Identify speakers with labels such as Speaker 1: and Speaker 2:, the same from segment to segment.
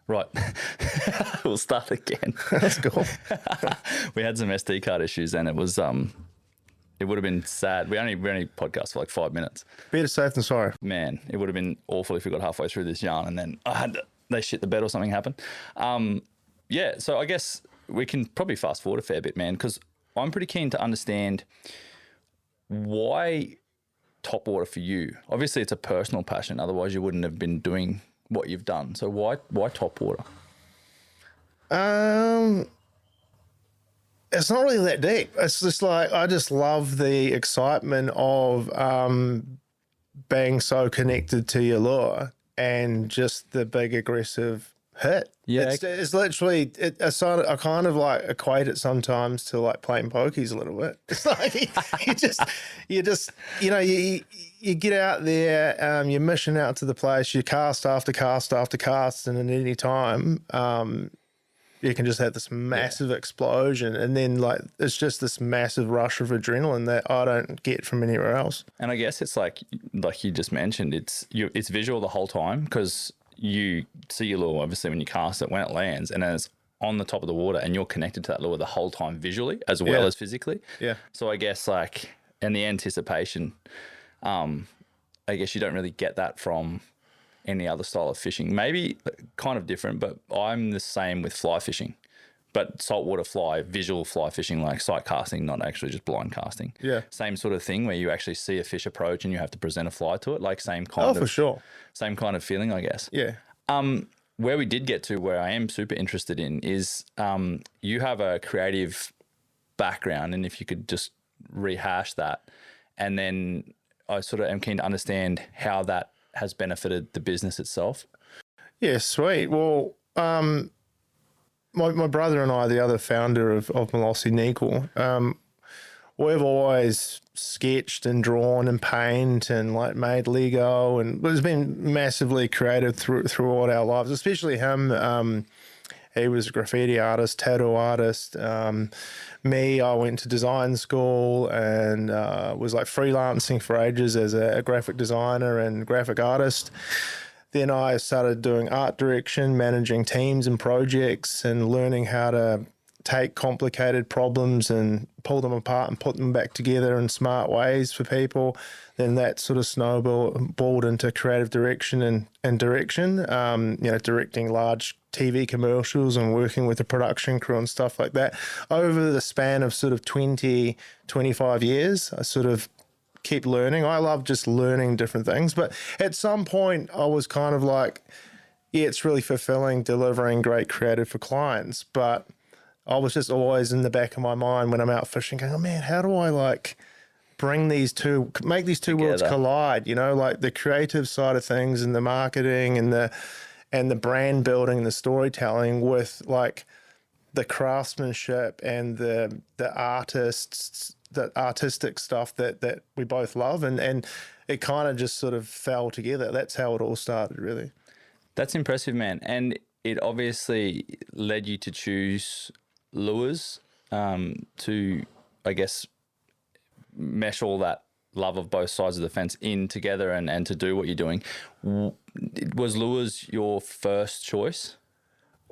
Speaker 1: Right. We'll start again.
Speaker 2: That's cool.
Speaker 1: We had some SD card issues and it was it would have been sad. We only podcast for like 5 minutes.
Speaker 2: Better safe than sorry.
Speaker 1: Man, it would have been awful if we got halfway through this yarn and then they shit the bed or something happened. Yeah, so I guess we can probably fast forward a fair bit, man, because I'm pretty keen to understand why top water for you. Obviously, it's a personal passion. Otherwise, you wouldn't have been doing what you've done. So why top water?
Speaker 2: It's not really that deep. It's just like I just love the excitement of being so connected to your lure and just the big aggressive hit.
Speaker 1: Yeah,
Speaker 2: it's literally I kind of like equate it sometimes to like playing pokies a little bit. It's like you just you get out there, you're mission out to the place, you cast after cast after cast, and at any time you can just have this massive explosion, and then like it's just this massive rush of adrenaline that I don't get from anywhere else.
Speaker 1: And I guess it's like you just mentioned, it's visual the whole time because you see your lure obviously when you cast it, when it lands, and then it's on the top of the water, and you're connected to that lure the whole time visually as well as physically. Yeah. So I guess like, and the anticipation, I guess you don't really get that from any other style of fishing. Maybe kind of different, but I'm the same with fly fishing, but saltwater fly, visual fly fishing, like sight casting, not actually just blind casting. Yeah. Same sort of thing where you actually see a fish approach and you have to present a fly to it, like same kind of.
Speaker 2: Oh, for sure.
Speaker 1: Same kind of feeling, I guess.
Speaker 2: Yeah.
Speaker 1: Where we did get to, where I am super interested in, is you have a creative background, and if you could just rehash that, and then I sort of am keen to understand how that has benefited the business itself.
Speaker 2: Yeah, sweet. Well, my brother and I, the other founder of Malosi Lures, we've always sketched and drawn and painted and like made Lego, and it's been massively creative throughout our lives, especially him. He was a graffiti artist, tattoo artist. Me, I went to design school and was like freelancing for ages as a graphic designer and graphic artist. Then I started doing art direction, managing teams and projects, and learning how to take complicated problems and pull them apart and put them back together in smart ways for people. Then that sort of snowballed into creative direction and direction, directing large TV commercials and working with the production crew and stuff like that. Over the span of sort of 20, 25 years, I sort of keep learning. I love just learning different things. But at some point I was kind of like, yeah, it's really fulfilling delivering great creative for clients. But I was just always in the back of my mind when I'm out fishing going, oh man, how do I like make these two worlds collide? You know, like the creative side of things and the marketing and the brand building and the storytelling with like the craftsmanship and the artistic stuff that we both love. And it kind of just sort of fell together. That's how it all started, really.
Speaker 1: That's impressive, man. And it obviously led you to choose lures to, I guess, mesh all that love of both sides of the fence in together and to do what you're doing. Was lures your first choice?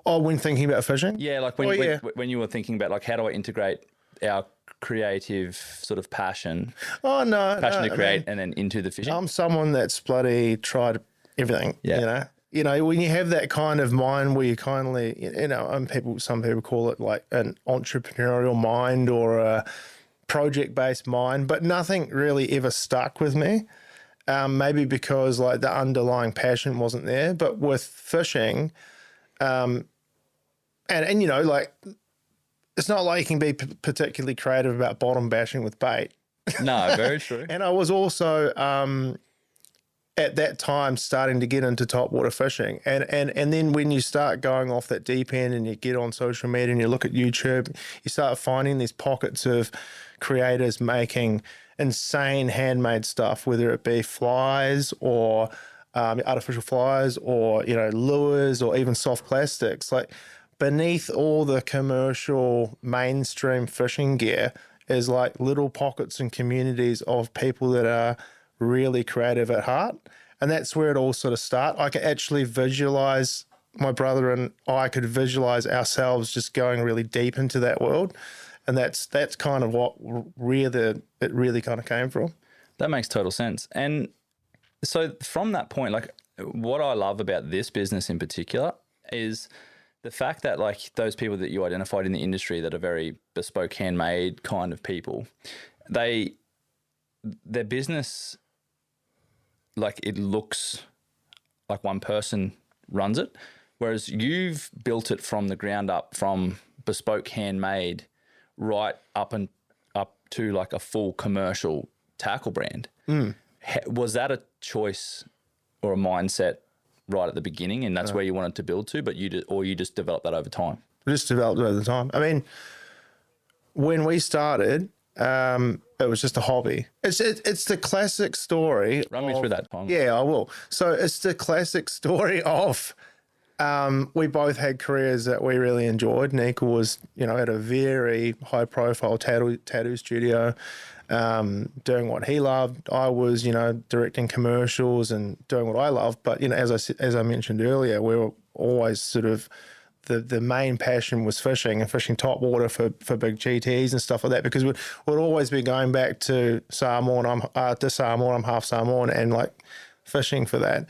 Speaker 2: Oh, when thinking about fishing?
Speaker 1: Yeah, like when you were thinking about like, how do I integrate our creative sort of passion to create and then into the fishing?
Speaker 2: I'm someone that's bloody tried everything, You know, when you have that kind of mind where you kindly, some people call it like an entrepreneurial mind or a project-based mind, but nothing really ever stuck with me. Maybe because like the underlying passion wasn't there. But with fishing, and you know, like it's not like you can be particularly creative about bottom bashing with bait.
Speaker 1: No, very true.
Speaker 2: And I was also at that time starting to get into top water fishing. And then when you start going off that deep end and you get on social media and you look at YouTube, you start finding these pockets of creators making insane handmade stuff, whether it be flies or artificial flies or, you know, lures or even soft plastics. Like beneath all the commercial mainstream fishing gear is like little pockets and communities of people that are really creative at heart. And that's where it all sort of starts. I can actually visualize my brother and I could visualize ourselves just going really deep into that world. And that's kind of what it really kind of came from.
Speaker 1: That makes total sense. And so from that point, like what I love about this business in particular is the fact that like those people that you identified in the industry that are very bespoke, handmade kind of people, their business, like it looks like one person runs it, whereas you've built it from the ground up, from bespoke, handmade, right up to like a full commercial tackle brand. Was that a choice or a mindset right at the beginning, and that's where you wanted to build to, but you just developed that over time?
Speaker 2: Just developed it over time. I mean, when we started, it was just a hobby. It's the classic story.
Speaker 1: Run me through that time.
Speaker 2: Yeah, I will. So it's the classic story of we both had careers that we really enjoyed. Nico was, at a very high profile tattoo studio, doing what he loved. I was, directing commercials and doing what I loved. But, as I mentioned earlier, we were always sort of the main passion was fishing and fishing top water for big GTs and stuff like that, because we'd always be going back to Samoa, and I'm half Samoan, and like fishing for that.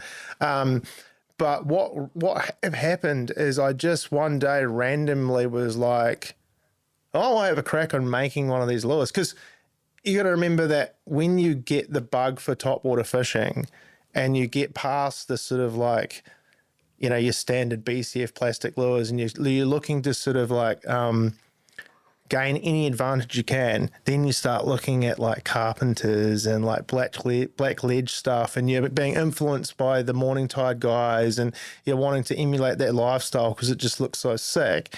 Speaker 2: But what happened is I just one day randomly was like, oh, I have a crack on making one of these lures. Because you got to remember that when you get the bug for topwater fishing and you get past the sort of like, your standard BCF plastic lures, and you're looking to sort of like gain any advantage you can, then you start looking at like carpenters and like black ledge stuff, and you're being influenced by the morning tide guys, and you're wanting to emulate that lifestyle because it just looks so sick.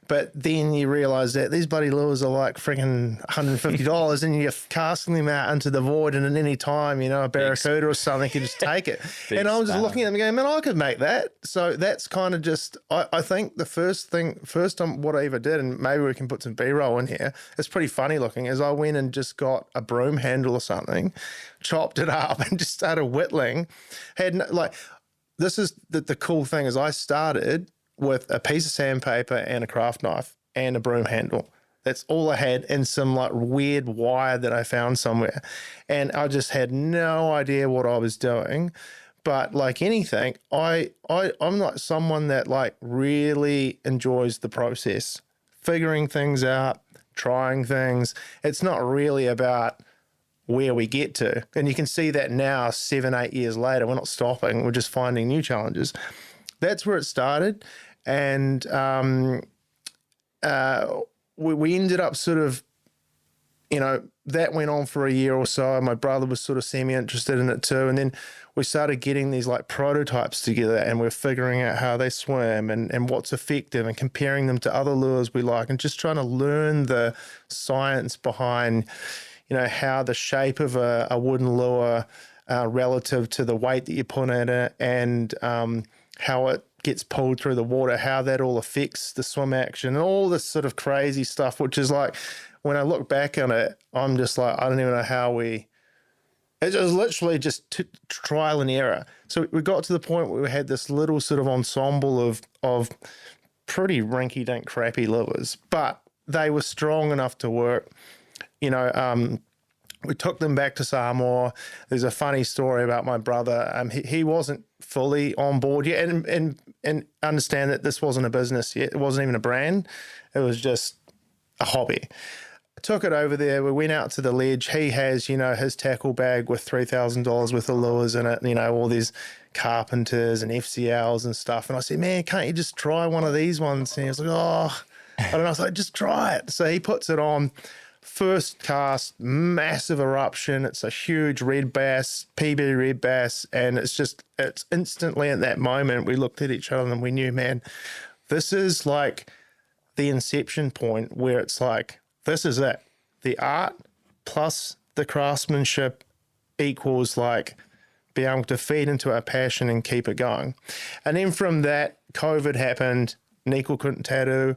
Speaker 2: But then you realize that these bloody lures are like freaking $150 and you're casting them out into the void, and at any time, a barracuda or something can just take it. And I was just looking at them going, man, I could make that. So that's kind of just, I think the first time what I ever did, and maybe we can put some B-roll in here, it's pretty funny looking, is I went and just got a broom handle or something, chopped it up and just started whittling. This is the cool thing is I started with a piece of sandpaper and a craft knife and a broom handle. That's all I had, and some like weird wire that I found somewhere. And I just had no idea what I was doing. But like anything, I'm like someone that like really enjoys the process, figuring things out, trying things. It's not really about where we get to. And you can see that now, 7-8 years later, we're not stopping. We're just finding new challenges. That's where it started. And we ended up sort of, that went on for a year or so. My brother was sort of semi-interested in it too. And then we started getting these like prototypes together, and we're figuring out how they swim and what's effective, and comparing them to other lures we like, and just trying to learn the science behind, how the shape of a wooden lure relative to the weight that you put in it, and how it gets pulled through the water, how that all affects the swim action, and all this sort of crazy stuff, which is like, when I look back on it, I'm just like, I don't even know how it was literally just trial and error. So we got to the point where we had this little sort of ensemble of pretty rinky-dink crappy lures, but they were strong enough to work. We took them back to Samoa. There's a funny story about my brother. He wasn't fully on board yet, and understand that this wasn't a business yet. It wasn't even a brand. It was just a hobby. I took it over there. We went out to the ledge. He has, his tackle bag with $3,000 worth of lures in it, all these carpenters and FCLs and stuff. And I said, man, can't you just try one of these ones? And he was like, oh, I don't know. I was like, just try it. So he puts it on. First cast, massive eruption. It's a huge red bass, PB red bass. And it's instantly at that moment, we looked at each other and we knew, man, this is like the inception point where it's like, this is it. The art plus the craftsmanship equals like being able to feed into our passion and keep it going. And then from that, COVID happened. Nico couldn't tattoo.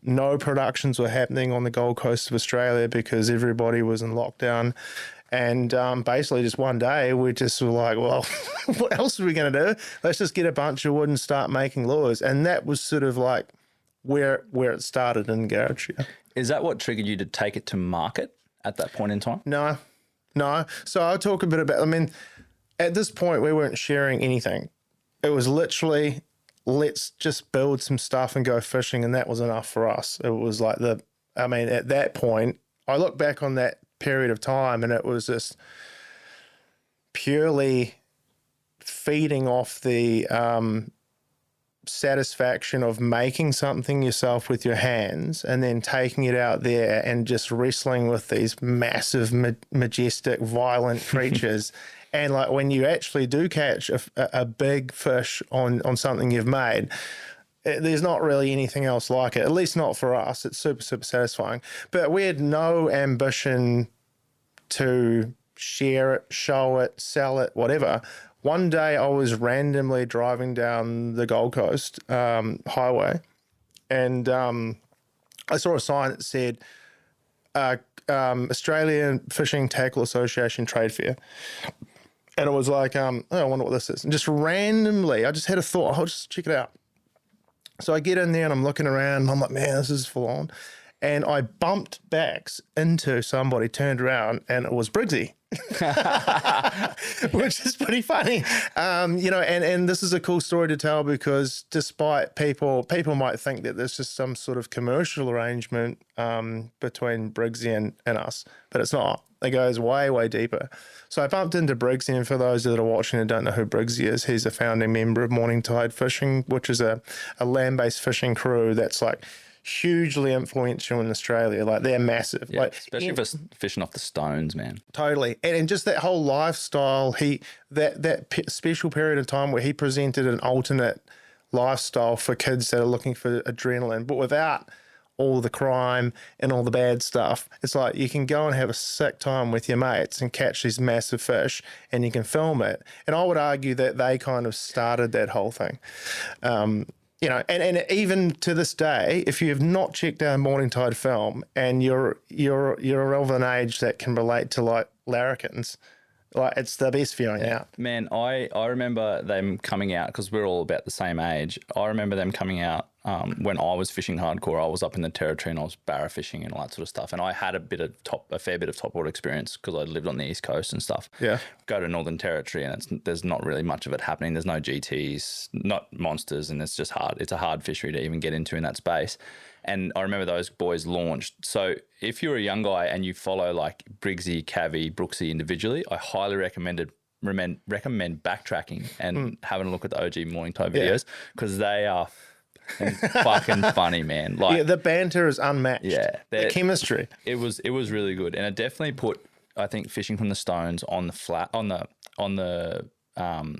Speaker 2: No productions were happening on the Gold Coast of Australia because everybody was in lockdown. And basically just one day we just were like, well, what else are we going to do? Let's just get a bunch of wood and start making lures. And that was sort of like where it started in the garage. Yeah.
Speaker 1: Is that what triggered you to take it to market at that point in time?
Speaker 2: No. So I'll talk a bit about, I mean, at this point we weren't sharing anything. It was literally, let's just build some stuff and go fishing. And that was enough for us. It was like at that point, I look back on that period of time and it was just purely feeding off the satisfaction of making something yourself with your hands and then taking it out there and just wrestling with these massive, majestic, violent creatures. And like when you actually do catch a big fish on something you've made, there's not really anything else like it, at least not for us. It's super, super satisfying. But we had no ambition to share it, show it, sell it, whatever. One day I was randomly driving down the Gold Coast highway and I saw a sign that said Australian Fishing Tackle Association Trade Fair. And it was like, oh, I wonder what this is. And just randomly, I just had a thought, I'll just check it out. So I get in there and I'm looking around and I'm like, man, this is full on. And I bumped backs into somebody, turned around, and it was Brigsy, which is pretty funny. And this is a cool story to tell because despite people might think that there's just some sort of commercial arrangement between Brigsy and us, but it's not. It goes way, way deeper. So I bumped into Brigsy, and for those that are watching and don't know who Brigsy is, he's a founding member of Morning Tide Fishing, which is a land-based fishing crew that's like hugely influential in Australia. Like they're massive.
Speaker 1: Yeah,
Speaker 2: like
Speaker 1: especially for fishing off the stones, man.
Speaker 2: Totally. And just that whole lifestyle, special period of time where he presented an alternate lifestyle for kids that are looking for adrenaline, but without all the crime and all the bad stuff. It's like you can go and have a sick time with your mates and catch these massive fish and you can film it. And I would argue that they kind of started that whole thing. And even to this day, if you have not checked out Morning Tide film and you're of an age that can relate to like larrikins, like it's the best feeling out.
Speaker 1: Man, I remember them coming out because we're all about the same age. I remember them coming out when I was fishing hardcore. I was up in the territory and I was barra fishing and all that sort of stuff. And I had a fair bit of topwater experience because I lived on the East Coast and stuff.
Speaker 2: Yeah.
Speaker 1: Go to Northern Territory and there's not really much of it happening. There's no GTs, not monsters, and it's just hard. It's a hard fishery to even get into in that space. And I remember those boys launched. So if you're a young guy and you follow like Brigsy, Cavi, Brooksy individually, I highly recommend backtracking and having a look at the OG Morning Tide videos because they are fucking funny, man. Like
Speaker 2: the banter is unmatched.
Speaker 1: Yeah,
Speaker 2: the chemistry.
Speaker 1: It was really good, and it definitely put, I think, fishing from the stones on the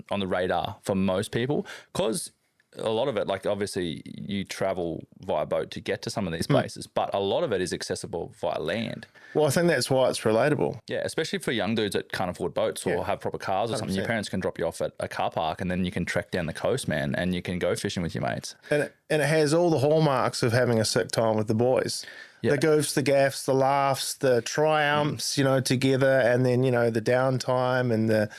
Speaker 1: radar for most people because a lot of it, like obviously you travel via boat to get to some of these places, but a lot of it is accessible via land.
Speaker 2: Well, I think that's why it's relatable.
Speaker 1: Yeah, especially for young dudes that can't afford boats or have proper cars or something. 100%. Your parents can drop you off at a car park and then you can trek down the coast, man, and you can go fishing with your mates. And
Speaker 2: it has all the hallmarks of having a sick time with the boys. Yeah. The goofs, the gaffs, the laughs, the triumphs, together, and then, the downtime and the...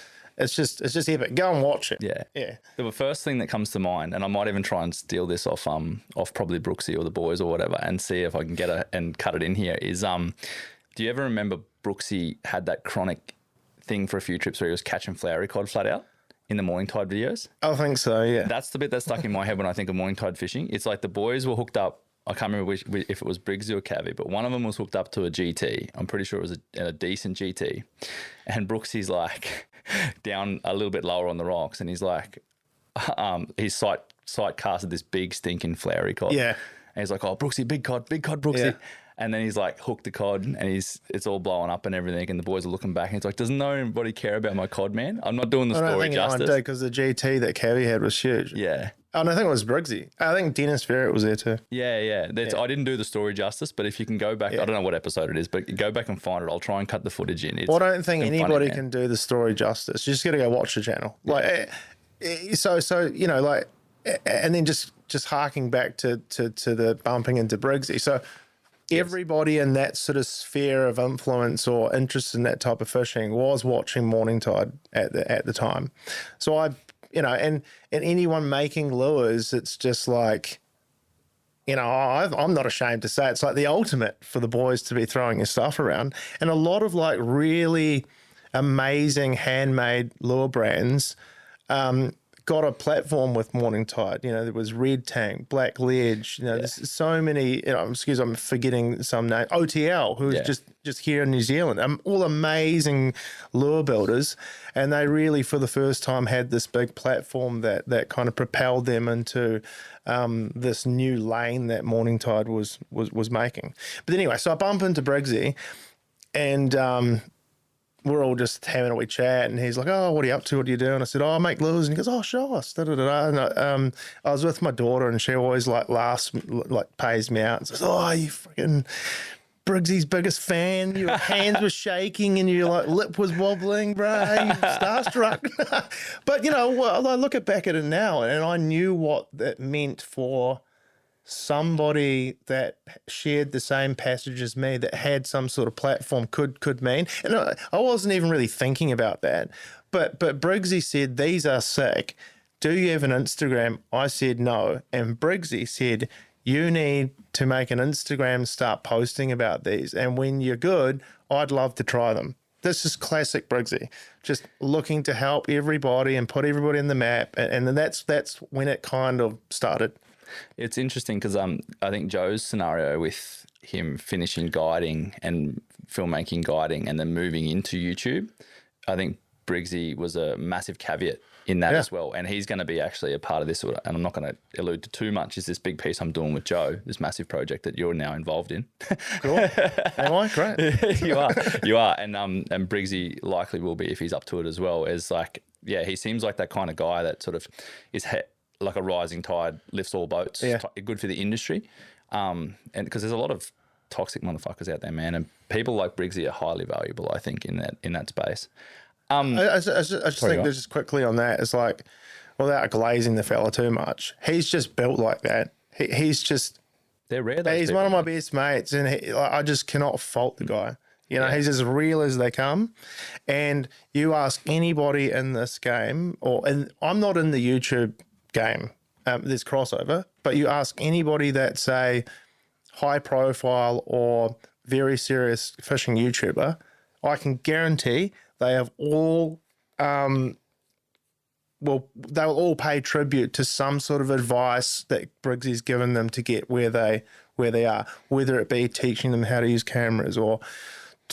Speaker 2: It's just epic. Go and watch it.
Speaker 1: Yeah. The first thing that comes to mind, and I might even try and steal this off probably Brooksy or the boys or whatever, and see if I can get it and cut it in here. Is do you ever remember Brooksy had that chronic thing for a few trips where he was catching flowery cod flat out in the Morning Tide videos?
Speaker 2: I think so. Yeah.
Speaker 1: That's the bit that's stuck in my head when I think of Morning Tide fishing. It's like the boys were hooked up. I can't remember if it was Brigsy or Cavi, but one of them was hooked up to a GT. I'm pretty sure it was a decent GT, and Brooksy's like down a little bit lower on the rocks, and he's like, his sight casted this big stinking flowery cod.
Speaker 2: Yeah,
Speaker 1: and he's like, "Oh, Brooksy, big cod, Brooksy." Yeah. And then he's like hooked the cod, and it's all blowing up and everything. And the boys are looking back, and he's like, "Does nobody care about my cod, man? I'm not doing the story justice."
Speaker 2: Because the GT that Cavi had was huge.
Speaker 1: Yeah.
Speaker 2: And I think it was Brigsy. I think Dennis Ferret was there too.
Speaker 1: Yeah. I didn't do the story justice, but if you can go back, I don't know what episode it is, but go back and find it. I'll try and cut the footage in.
Speaker 2: I don't think anybody can do the story justice. You just got to go watch the channel. Like, and then just harking back to the bumping into Brigsy. So everybody in that sort of sphere of influence or interest in that type of fishing was watching Morning Tide at the time. So and anyone making lures, it's just like, I'm not ashamed to say it's like the ultimate for the boys to be throwing your stuff around. And a lot of like really amazing handmade lure brands got a platform with Morning Tide. There was Red Tank, Black Ledge. There's so many. Excuse, I'm forgetting some name. OTL, who's just here in New Zealand. All amazing lure builders, and they really, for the first time, had this big platform that kind of propelled them into this new lane that Morning Tide was making. But anyway, so I bump into Brigsy, and we're all just having a wee chat, and he's like, "Oh, what are you up to? What do you do?" And I said, "Oh, I make lures." And he goes, "Oh, show us." Da, da, da, da. And I was with my daughter, and she always pays me out and says, "Oh, you freaking Brigsy's biggest fan. Your hands were shaking and your lip was wobbling, bro. You starstruck." But I look back at it now, and I knew what that meant for somebody that shared the same passage as me, that had some sort of platform could mean. And I wasn't even really thinking about that. But Brigsy said, "These are sick. Do you have an Instagram?" I said no. And Brigsy said, "You need to make an Instagram, start posting about these. And when you're good, I'd love to try them." This is classic Brigsy, just looking to help everybody and put everybody in the map. And then that's when it kind of started.
Speaker 1: It's interesting because I think Joe's scenario with him finishing guiding and filmmaking guiding and then moving into YouTube, I think Brigsy was a massive caveat in that as well. And he's going to be actually a part of this, and I'm not going to allude to too much, is this big piece I'm doing with Joe, this massive project that you're now involved in.
Speaker 2: Cool. Am I? Great.
Speaker 1: You are. And Brigsy likely will be if he's up to it as well. As like, he seems like that kind of guy that sort of is like a rising tide lifts all boats.
Speaker 2: Yeah.
Speaker 1: Good for the industry. And because there's a lot of toxic motherfuckers out there, man, and people like Brigsy are highly valuable, I think, in that space.
Speaker 2: I just think there's just quickly on that, it's like, without glazing the fella too much, he's just built like that. He's just,
Speaker 1: they're rare.
Speaker 2: He's one of my best mates, and I just cannot fault the guy. He's as real as they come. And you ask anybody in this game, and I'm not in the YouTube game, there's crossover, but you ask anybody that's a high profile or very serious fishing YouTuber, I can guarantee they have all they will all pay tribute to some sort of advice that Brigsy's given them to get where they are, whether it be teaching them how to use cameras or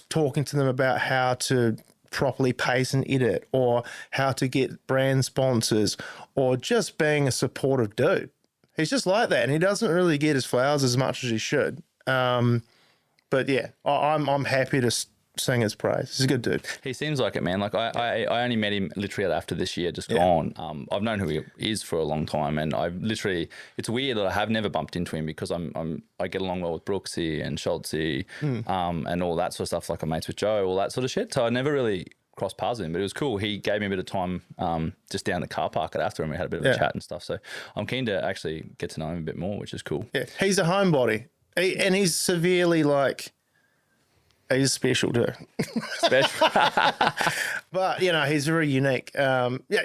Speaker 2: talking to them about how to properly pace and edit, or how to get brand sponsors, or just being a supportive dude. He's just like that, and he doesn't really get his flowers as much as he should. But yeah, I'm happy to sing his praise. He's a good dude.
Speaker 1: He seems like it, man. Like I only met him literally after this year just gone. I've known who he is for a long time, and I've literally, it's weird that I have never bumped into him because I get along well with Brooksy and Schultzy, and all that sort of stuff. Like I'm mates with Joe, all that sort of shit. So I never really crossed paths with him, but it was cool. He gave me a bit of time just down the car park at AFTA, and we had a bit of a chat and stuff. So I'm keen to actually get to know him a bit more, which is cool.
Speaker 2: Yeah, he's a homebody, and he's severely like, he's special too.
Speaker 1: Special.
Speaker 2: But he's very unique.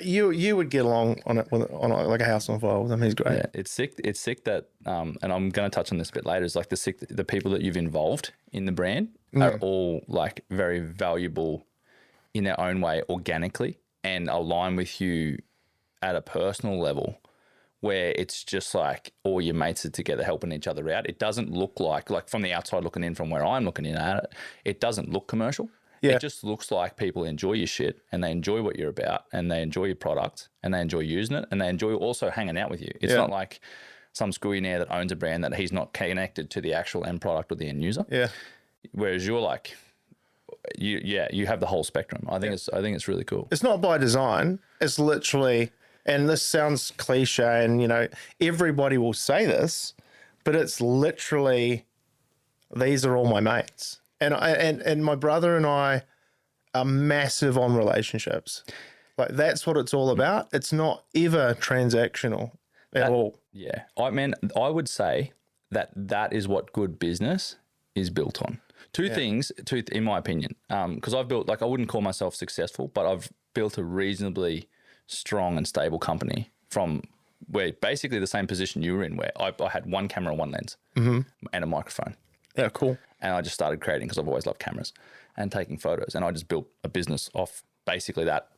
Speaker 2: You would get along on like a house on fire with him. He's great.
Speaker 1: Yeah, it's sick that and I'm going to touch on this a bit later. It's like the people that you've involved in the brand are all like very valuable in their own way organically, and align with you at a personal level, where it's just like all your mates are together helping each other out. It doesn't look like from the outside looking in, from where I'm looking in at it, it doesn't look commercial. Yeah. It just looks like people enjoy your shit, and they enjoy what you're about, and they enjoy your product, and they enjoy using it, and they enjoy also hanging out with you. It's not like some squillionaire that owns a brand that he's not connected to the actual end product or the end user. Yeah. Whereas you're like, you have the whole spectrum. I think it's really cool.
Speaker 2: It's not by design. It's literally, and this sounds cliche, and everybody will say this, but it's literally, these are all my mates, and my brother and I are massive on relationships. Like that's what it's all about. It's not ever transactional at all.
Speaker 1: Yeah, I would say that is what good business is built on. Two things, in my opinion, because I've built, like, I wouldn't call myself successful, but I've built a reasonably strong and stable company from where basically the same position you were in, where I had one camera, one lens, and a microphone.
Speaker 2: Yeah, cool.
Speaker 1: And I just started creating because I've always loved cameras and taking photos. And I just built a business off basically that,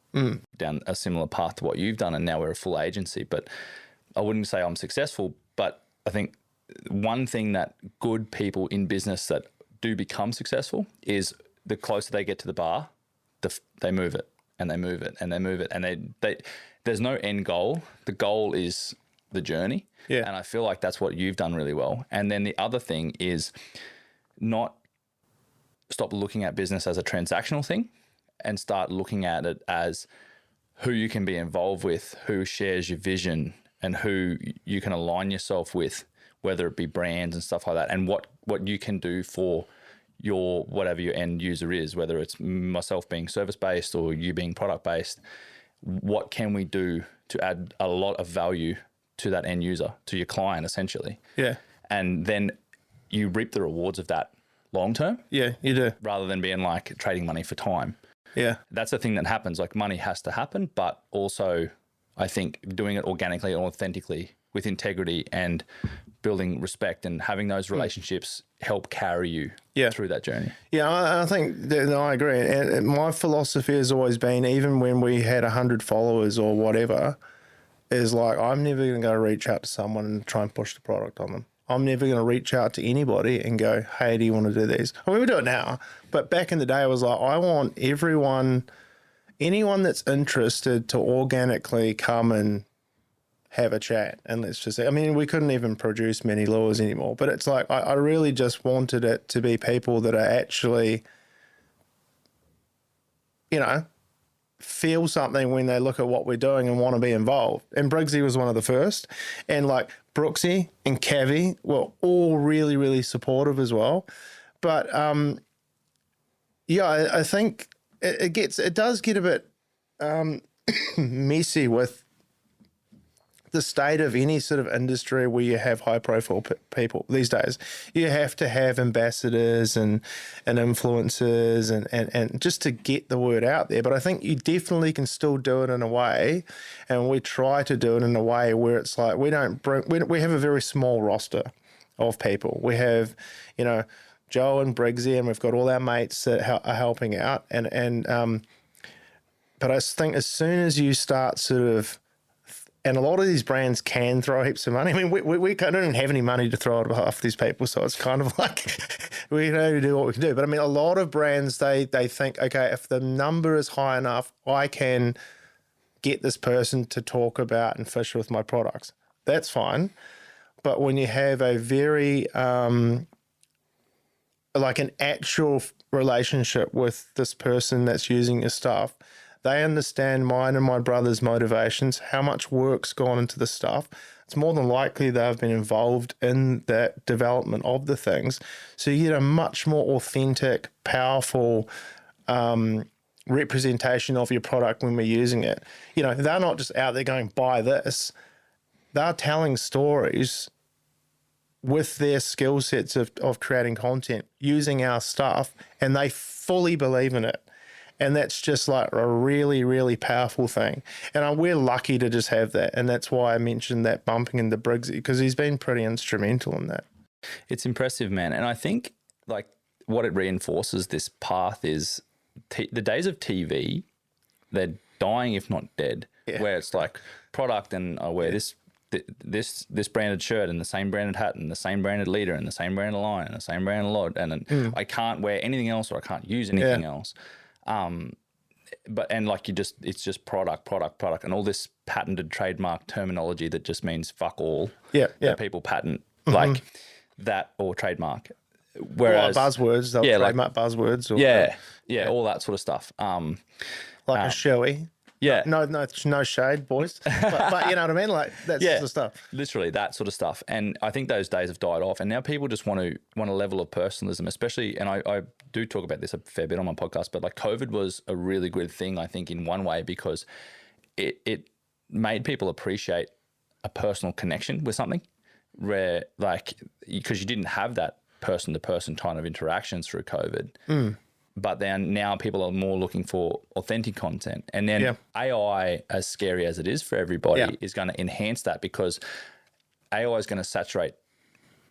Speaker 1: down a similar path to what you've done. And now we're a full agency. But I wouldn't say I'm successful, but I think one thing that good people in business that do become successful is the closer they get to the bar, they move it and they move it and they move it. And they there's no end goal. The goal is the journey.
Speaker 2: Yeah.
Speaker 1: And I feel like that's what you've done really well. And then the other thing is not stop looking at business as a transactional thing and start looking at it as who you can be involved with, who shares your vision, and who you can align yourself with, whether it be brands and stuff like that, and what you can do for your whatever your end user is, whether it's myself being service-based or you being product-based. What can we do to add a lot of value to that end user, to your client, essentially?
Speaker 2: Yeah.
Speaker 1: And then you reap the rewards of that long term.
Speaker 2: Yeah, you do.
Speaker 1: Rather than being like trading money for time.
Speaker 2: Yeah.
Speaker 1: That's the thing that happens. Like, money has to happen, but also I think doing it organically and authentically with integrity and building respect and having those relationships help carry you through that journey.
Speaker 2: Yeah, I think that, I agree. And my philosophy has always been, even when we had 100 followers or whatever, is like, I'm never going to go reach out to someone and try and push the product on them. I'm never going to reach out to anybody and go, hey, do you want to do these? I mean, we do it now, but back in the day, I was like, I want anyone that's interested to organically come and have a chat. And let's just say, I mean, we couldn't even produce many lures anymore, but it's like, I really just wanted it to be people that are actually, feel something when they look at what we're doing and want to be involved. And Brigsy was one of the first. And like Brooksy and Cavi were all really, really supportive as well. But I think it does get a bit messy with the state of any sort of industry where you have high profile people these days. You have to have ambassadors and influencers and just to get the word out there. But I think you definitely can still do it in a way, and we try to do it in a way where it's like, we have a very small roster of people. We have, Joe and Brigsy, and we've got all our mates that are helping out. But I think as soon as you start sort of, and a lot of these brands can throw heaps of money. I mean, we don't have any money to throw at half these people, so it's kind of like we know to do what we can do. But I mean, a lot of brands, they think, okay, if the number is high enough, I can get this person to talk about and fish with my products. That's fine. But when you have a very, like an actual relationship with this person that's using your stuff, they understand mine and my brother's motivations, how much work's gone into the stuff. It's more than likely they've been involved in that development of the things. So you get a much more authentic, powerful representation of your product when we're using it. They're not just out there going, buy this. They're telling stories with their skill sets of creating content, using our stuff, and they fully believe in it. And that's just like a really, really powerful thing. And we're lucky to just have that. And that's why I mentioned that bumping into Brigsy, because he's been pretty instrumental in that.
Speaker 1: It's impressive, man. And I think like what it reinforces this path is the days of TV, they're dying, if not dead, where it's like product and I wear this branded shirt and the same branded hat and the same branded leader and the same branded line and the same branded load. And then I can't wear anything else or I can't use anything else. It's just product, and all this patented trademark terminology that just means fuck all. That people patent like that or trademark. Whereas
Speaker 2: buzzwords, they'll trademark buzzwords. Or,
Speaker 1: all that sort of stuff.
Speaker 2: Like a showy.
Speaker 1: Yeah.
Speaker 2: No shade, boys. But you know what I mean? Like that sort of stuff.
Speaker 1: Literally that sort of stuff. And I think those days have died off. And now people just want a level of personalism, especially, and I do talk about this a fair bit on my podcast, but like COVID was a really good thing, I think, in one way, because it made people appreciate a personal connection with something where, like, because you didn't have that person to person kind of interactions through COVID. But then now people are more looking for authentic content. And then AI, as scary as it is for everybody, is going to enhance that, because AI is going to saturate,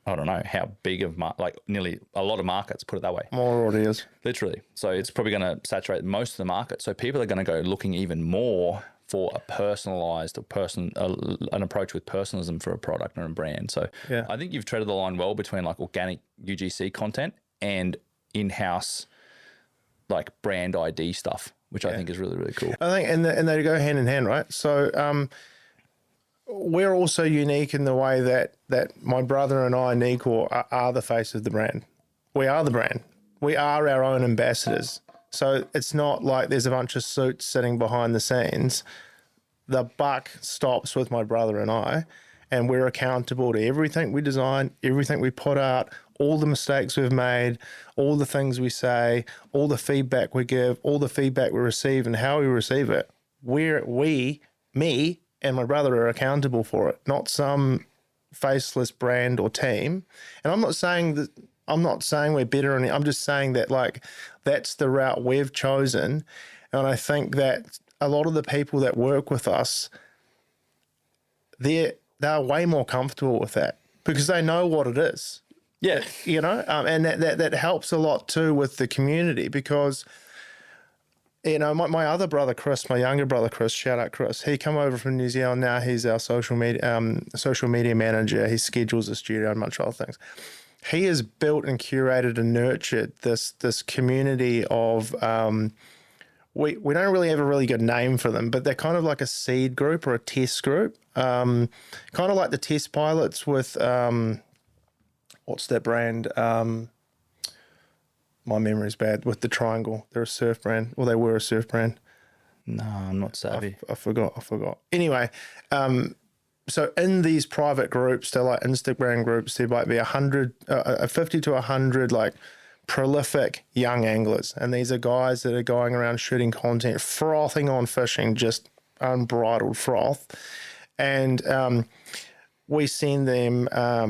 Speaker 1: I don't know how big of, like nearly a lot of markets, put it that way.
Speaker 2: More audience.
Speaker 1: Literally. So it's probably going to saturate most of the market. So people are going to go looking even more for a personalized an approach with personalism for a product or a brand. So I think you've treaded the line well between like organic UGC content and in-house like brand ID stuff, which I think is really, really cool.
Speaker 2: I think, and they go hand in hand, right? So we're also unique in the way that my brother and I, Nico, are the face of the brand. We are the brand. We are our own ambassadors. So it's not like there's a bunch of suits sitting behind the scenes. The buck stops with my brother and I, and we're accountable to everything we design, everything we put out, all the mistakes we've made, all the things we say, all the feedback we give, all the feedback we receive, and how we receive it. Me and my brother are accountable for it, not some faceless brand or team. And I'm not saying we're better, and I'm just saying that like that's the route we've chosen. And I think that a lot of the people that work with us, they're way more comfortable with that because they know what it is.
Speaker 1: Yeah.
Speaker 2: You know, and that helps a lot too with the community, because, you know, my other brother, Chris, my younger brother, Chris, shout out Chris, he come over from New Zealand. Now he's our social media manager. He schedules the studio and much other things. He has built and curated and nurtured this community of, we don't really have a really good name for them, but they're kind of like a seed group or a test group, kind of like the test pilots with, what's that brand? My memory's bad, with the triangle. They're a surf brand. Well, they were a surf brand.
Speaker 1: No, I'm not savvy.
Speaker 2: I forgot. Anyway, so in these private groups, they're like Instagram groups, there might be 50 to 100 like prolific young anglers. And these are guys that are going around shooting content, frothing on fishing, just unbridled froth. And we send them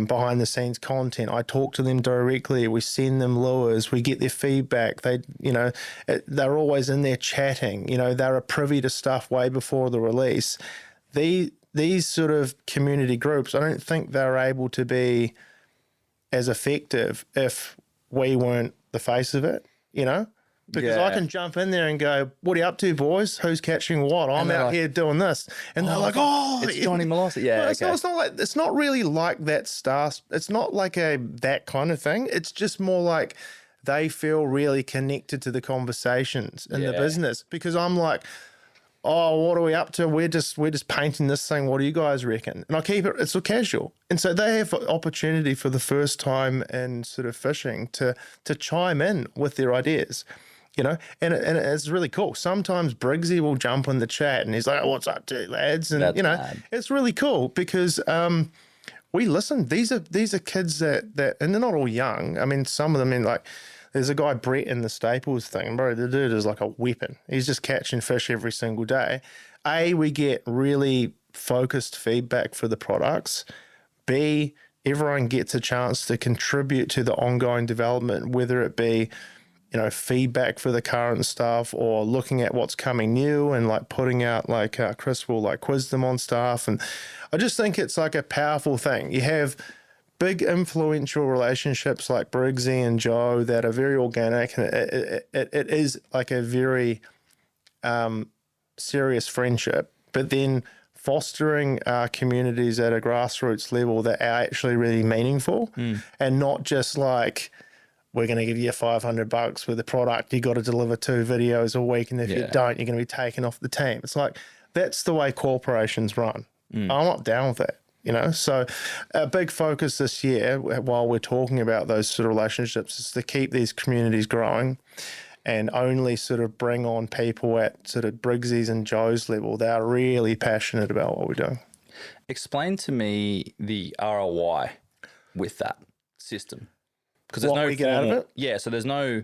Speaker 2: behind the scenes content. I talk to them directly. We send them lures. We get their feedback. They're always in there chatting. You know, they're privy to stuff way before the release. These sort of community groups, I don't think they're able to be as effective if we weren't the face of it, you know? Because I can jump in there and go, what are you up to, boys? Who's catching what? I'm out here doing this. And they're like,
Speaker 1: it's Jonny Malosi. Yeah,
Speaker 2: it's not really like that star. It's not like that kind of thing. It's just more like they feel really connected to the conversations in the business. Because I'm like, oh, what are we up to? We're just painting this thing. What do you guys reckon? And I keep it, it's so casual. And so they have opportunity for the first time in sort of fishing to chime in with their ideas. You know, and it's really cool. Sometimes Brigsy will jump in the chat and he's like, "What's up, to lads?" And it's really cool because we listen. These are kids that, and they're not all young. I mean, some of them, like, there's a guy Brett in the Staples thing, bro. The dude is like a weapon. He's just catching fish every single day. We get really focused feedback for the products. B, everyone gets a chance to contribute to the ongoing development, whether it be, you know, feedback for the current stuff or looking at what's coming new and like putting out, like Chris will like quiz them on stuff. And I just think it's like a powerful thing. You have big influential relationships like Brigsy and Joe that are very organic, and it is like a very serious friendship, but then fostering communities at a grassroots level that are actually really meaningful and not just like, we're going to give you $500 with the product. You got to deliver 2 videos a week. And if you don't, you're going to be taken off the team. It's like, that's the way corporations run. I'm not down with that, you know? So a big focus this year, while we're talking about those sort of relationships, is to keep these communities growing and only sort of bring on people at sort of Brigsy's and Joe's level that are really passionate about what we're doing.
Speaker 1: Explain to me the ROI with that system. Because there's
Speaker 2: what we get out of it?
Speaker 1: Yeah, so there's no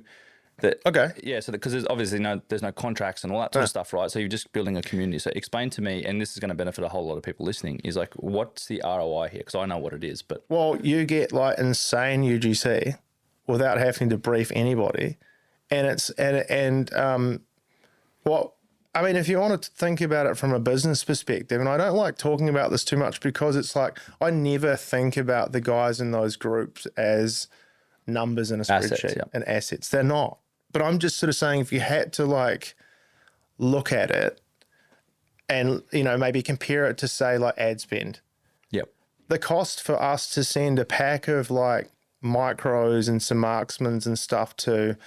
Speaker 1: Yeah, so because there's obviously there's no contracts and all that sort of stuff, right? So you're just building a community. So explain to me, and this is going to benefit a whole lot of people listening, is like, what's the ROI here? Because I know what it is, but
Speaker 2: well, you get like insane UGC. without having to brief anybody. And it's, what, I mean, if you want to think about it from a business perspective, and I don't like talking about this too much because it's like, I never think about the guys in those groups as numbers in a spreadsheet and assets. They're not. But I'm just sort of saying, if you had to like look at it and, you know, maybe compare it to say like ad spend.
Speaker 1: Yep.
Speaker 2: The cost for us to send a pack of like micros and some marksmans and stuff to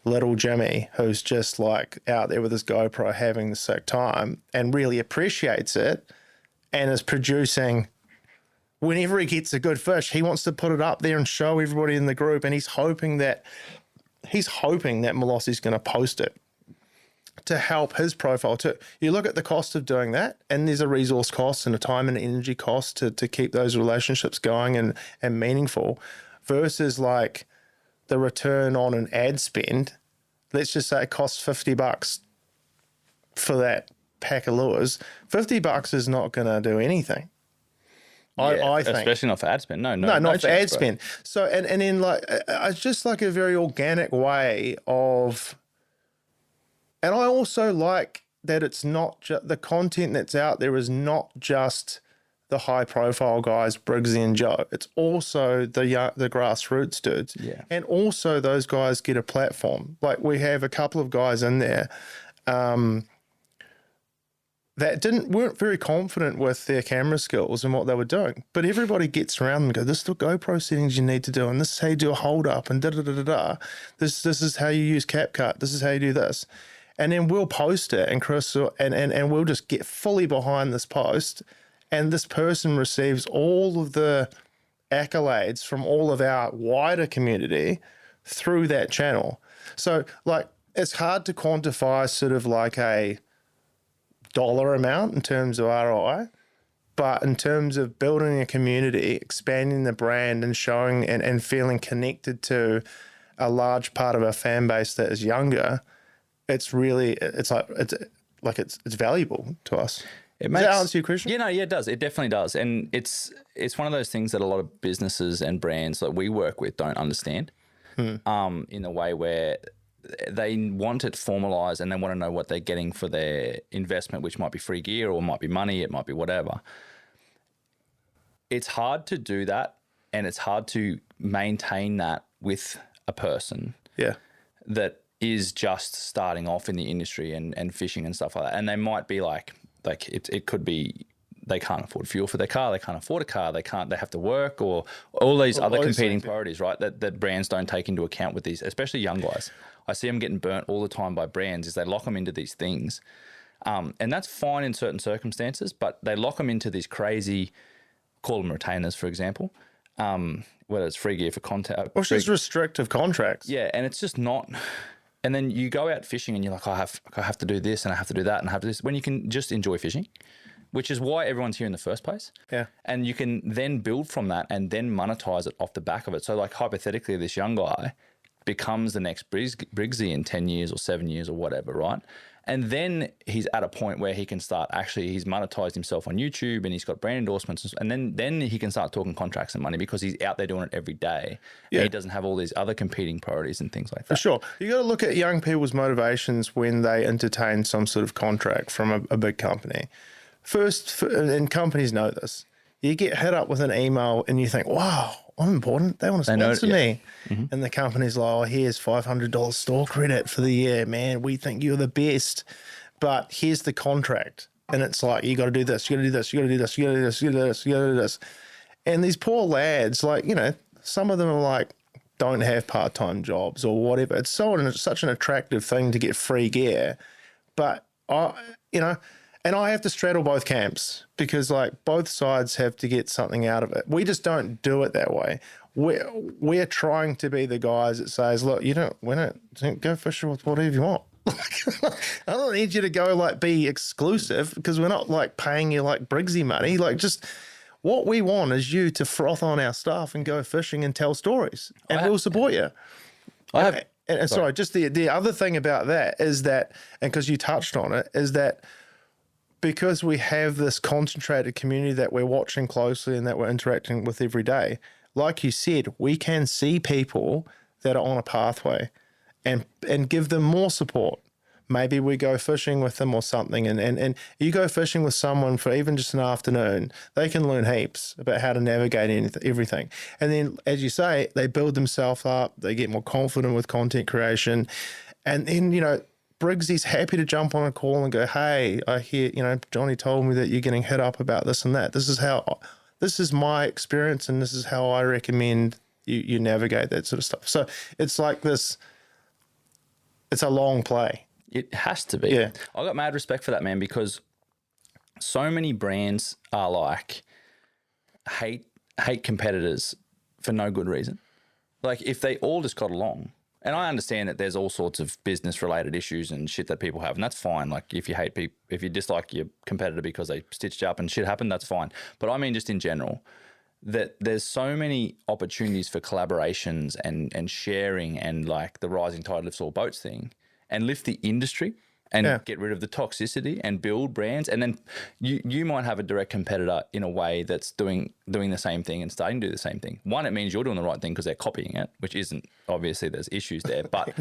Speaker 2: little Jimmy, who's just like out there with his GoPro having the sick time and really appreciates it and is producing, whenever he gets a good fish, he wants to put it up there and show everybody in the group, and he's hoping that Malosi's going to post it to help his profile too. You look at the cost of doing that, and there's a resource cost and a time and energy cost to keep those relationships going and meaningful, versus like the return on an ad spend. Let's just say it costs $50 for that pack of lures. $50 is not going to do anything. I think, especially
Speaker 1: not for ad spend. No,
Speaker 2: not for ad spend. So, and then like, it's just like a very organic way of, and I also like that it's not just the content that's out there is not just the high profile guys, Brigsy and Joe. It's also the grassroots dudes.
Speaker 1: Yeah.
Speaker 2: And also those guys get a platform. Like we have a couple of guys in there, that weren't very confident with their camera skills and what they were doing. But everybody gets around them and go, this is the GoPro settings you need to do, and this is how you do a hold up, and da-da-da-da-da. This is how you use CapCut. This is how you do this. And then we'll post it, and Chris, and we'll just get fully behind this post, and this person receives all of the accolades from all of our wider community through that channel. So like, it's hard to quantify sort of like a dollar amount in terms of ROI, but in terms of building a community, expanding the brand and showing and feeling connected to a large part of our fan base that is younger, it's valuable to us. Does that answer your question?
Speaker 1: Yeah, it does. It definitely does. And it's one of those things that a lot of businesses and brands that we work with don't understand, in the way where they want it formalized and they want to know what they're getting for their investment, which might be free gear or might be money, it might be whatever. It's hard to do that, and it's hard to maintain that with a person that is just starting off in the industry and fishing and stuff like that. And they might be like it could be they can't afford fuel for their car, they can't afford a car, they have to work, or all these other competing priorities, right? That brands don't take into account with these, especially young guys. I see them getting burnt all the time by brands is they lock them into these things. And that's fine in certain circumstances, but they lock them into these crazy, call them retainers, for example, whether it's free gear for content.
Speaker 2: Or just restrictive contracts.
Speaker 1: Yeah, and it's just not. And then you go out fishing and you're like, I have to do this and I have to do that and I have to do this, when you can just enjoy fishing, which is why everyone's here in the first place. Yeah. And you can then build from that and then monetize it off the back of it. So like hypothetically, this young guy becomes the next Brigsy in 10 years or 7 years or whatever, right? And then he's at a point where he can start he's monetized himself on YouTube and he's got brand endorsements, and then he can start talking contracts and money because he's out there doing it every day. Yeah. And he doesn't have all these other competing priorities and things like that.
Speaker 2: For sure. You got to look at young people's motivations when they entertain some sort of contract from a big company. First, and companies know this, you get hit up with an email and you think, wow, I'm important. They want to sponsor me. Mm-hmm. And the company's like, oh, here's $500 store credit for the year, man. We think you're the best. But here's the contract. And it's like, you got to do this, you got to do this, you got to do this, you got to do this, you got to do this, you got to do this. And these poor lads, like, you know, some of them are like, don't have part-time jobs or whatever. It's such an attractive thing to get free gear. But, and I have to straddle both camps because like both sides have to get something out of it. We just don't do it that way. We're trying to be the guys that says, look, we don't go fishing with whatever you want. I don't need you to go like be exclusive because we're not like paying you like Brigsy money. Like just what we want is you to froth on our stuff and go fishing and tell stories, and we'll support you. And sorry, just the other thing about that is that, and because you touched on it, is that because we have this concentrated community that we're watching closely and that we're interacting with every day, like you said, we can see people that are on a pathway and give them more support. Maybe we go fishing with them or something, and you go fishing with someone for even just an afternoon, they can learn heaps about how to navigate everything. And then, as you say, they build themselves up, they get more confident with content creation. And then, Brigsy's happy to jump on a call and go, hey, I hear, Jonny told me that you're getting hit up about this and that. This is my experience, and this is how I recommend you navigate that sort of stuff. So it's like this, it's a long play.
Speaker 1: It has to be.
Speaker 2: Yeah.
Speaker 1: I got mad respect for that, man, because so many brands are like hate competitors for no good reason. Like if they all just got along, and I understand that there's all sorts of business related issues and shit that people have, and that's fine. Like if you hate people, if you dislike your competitor because they stitched you up and shit happened, that's fine. But I mean, just in general, that there's so many opportunities for collaborations and sharing, and like the rising tide lifts all boats thing, and lift the industry and get rid of the toxicity and build brands. And then you might have a direct competitor in a way that's doing the same thing and starting to do the same thing. One, it means you're doing the right thing because they're copying it, which isn't, obviously there's issues there, but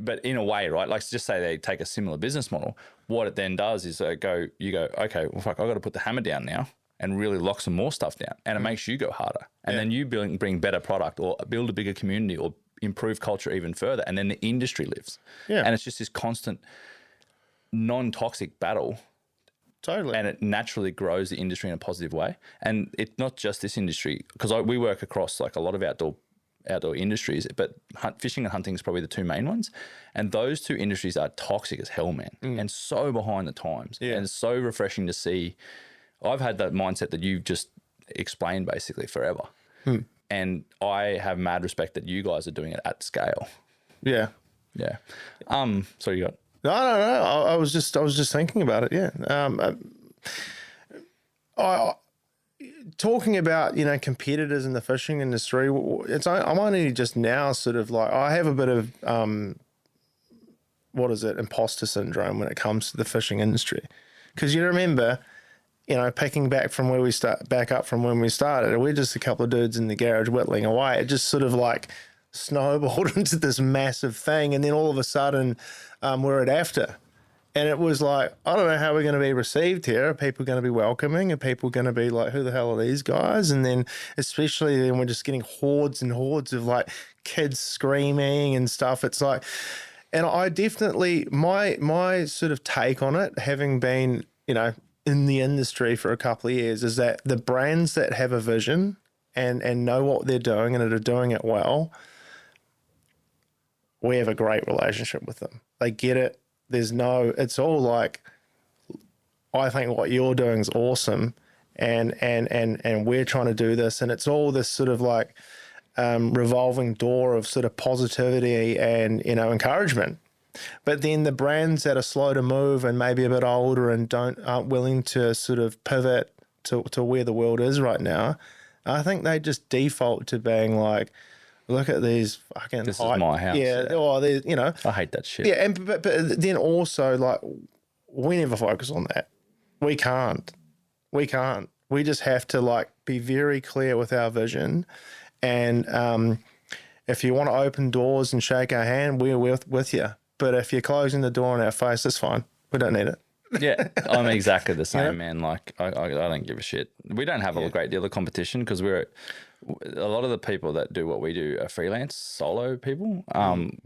Speaker 1: but in a way, right? Like just say they take a similar business model. What it then does is you go, okay, well, fuck, I've got to put the hammer down now and really lock some more stuff down. And it makes you go harder. And then you bring better product or build a bigger community or improve culture even further. And then the industry lives. Yeah. And it's just this constant non-toxic battle.
Speaker 2: Totally.
Speaker 1: And it naturally grows the industry in a positive way. And it's not just this industry, because we work across like a lot of outdoor industries, but fishing and hunting is probably the two main ones. And those two industries are toxic as hell, man. And so behind the times. And it's so refreshing to see. I've had that mindset that you've just explained basically forever. And I have mad respect that you guys are doing it at scale.
Speaker 2: Yeah.
Speaker 1: Yeah. So you got...
Speaker 2: No. I was just thinking about it. Yeah. Talking about, competitors in the fishing industry, I'm only just now sort of like, I have a bit of, imposter syndrome when it comes to the fishing industry. Because you remember, picking back from where we back up from when we started, we're just a couple of dudes in the garage whittling away. It just sort of like snowballed into this massive thing. And then all of a sudden we're at AFTA. And it was like, I don't know how we're going to be received here. Are people going to be welcoming? Are people going to be like, who the hell are these guys? And then especially then we're just getting hordes and hordes of like kids screaming and stuff. It's like, and I definitely, my sort of take on it, having been, in the industry for a couple of years, is that the brands that have a vision and know what they're doing and are doing it well, we have a great relationship with them. They get it. It's all like, I think what you're doing is awesome, and we're trying to do this, and it's all this sort of like revolving door of sort of positivity and encouragement. But then the brands that are slow to move and maybe a bit older and aren't willing to sort of pivot to where the world is right now, I think they just default to being like, look at these fucking...
Speaker 1: This is my house.
Speaker 2: Yeah. Or
Speaker 1: I hate that shit.
Speaker 2: Yeah, but then also like we never focus on that. We can't. We just have to like be very clear with our vision, and if you want to open doors and shake our hand, we're with you. But if you're closing the door in our face, that's fine. We don't need it.
Speaker 1: Yeah, I'm exactly the same, man. Like, I don't give a shit. We don't have a great deal of competition because a lot of the people that do what we do are freelance, solo people.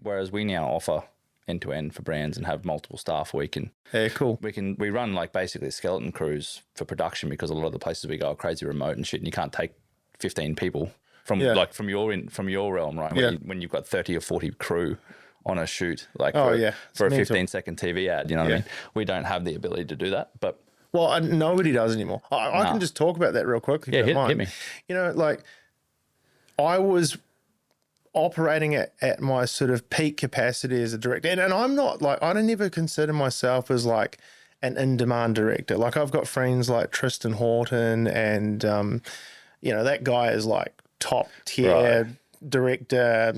Speaker 1: Whereas we now offer end to end for brands and have multiple staff. We run like basically skeleton crews for production because a lot of the places we go are crazy remote and shit, and you can't take 15 people from your realm, right? When you've got 30 or 40 crew on a shoot, like for a 15-second TV ad, you know what I mean? We don't have the ability to do that, but...
Speaker 2: Well, nobody does anymore. I can just talk about that real quickly.
Speaker 1: Yeah, hit me.
Speaker 2: Like I was operating at my sort of peak capacity as a director, and I'm not like, I don't ever consider myself as like an in-demand director. Like I've got friends like Tristan Horton, and that guy is like top tier director,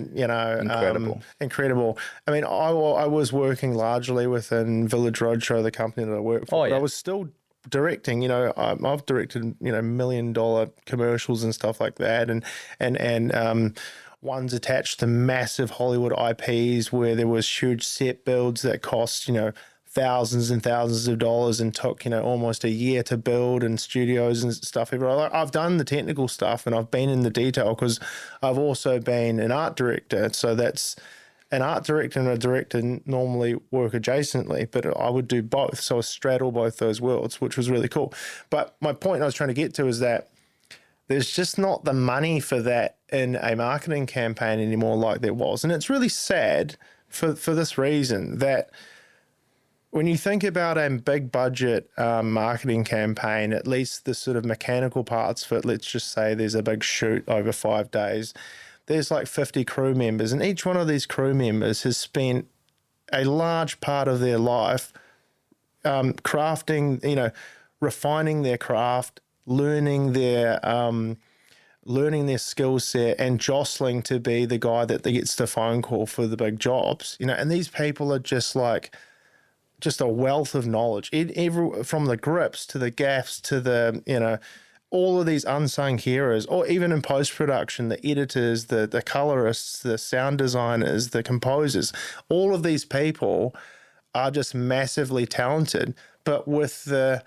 Speaker 2: incredible. I mean, I was working largely within Village Roadshow, the company that I work for, but I was still directing. I've directed $1 million commercials and stuff like that, and ones attached to massive Hollywood IPs where there was huge set builds that cost, thousands and thousands of dollars and took, almost a year to build, and studios and stuff. I've done the technical stuff and I've been in the detail because I've also been an art director. So that's an art director and a director normally work adjacently, but I would do both. So I straddle both those worlds, which was really cool. But my point I was trying to get to is that there's just not the money for that in a marketing campaign anymore like there was. And it's really sad for this reason, that when you think about a big budget marketing campaign, at least the sort of mechanical parts for it, let's just say there's a big shoot over 5 days, there's like 50 crew members, and each one of these crew members has spent a large part of their life crafting, refining their craft, learning their skill set, and jostling to be the guy that gets the phone call for the big jobs. And these people are just a wealth of knowledge, from the grips to the gaffs to the, all of these unsung heroes, or even in post-production, the editors, the colorists, the sound designers, the composers, all of these people are just massively talented. But with the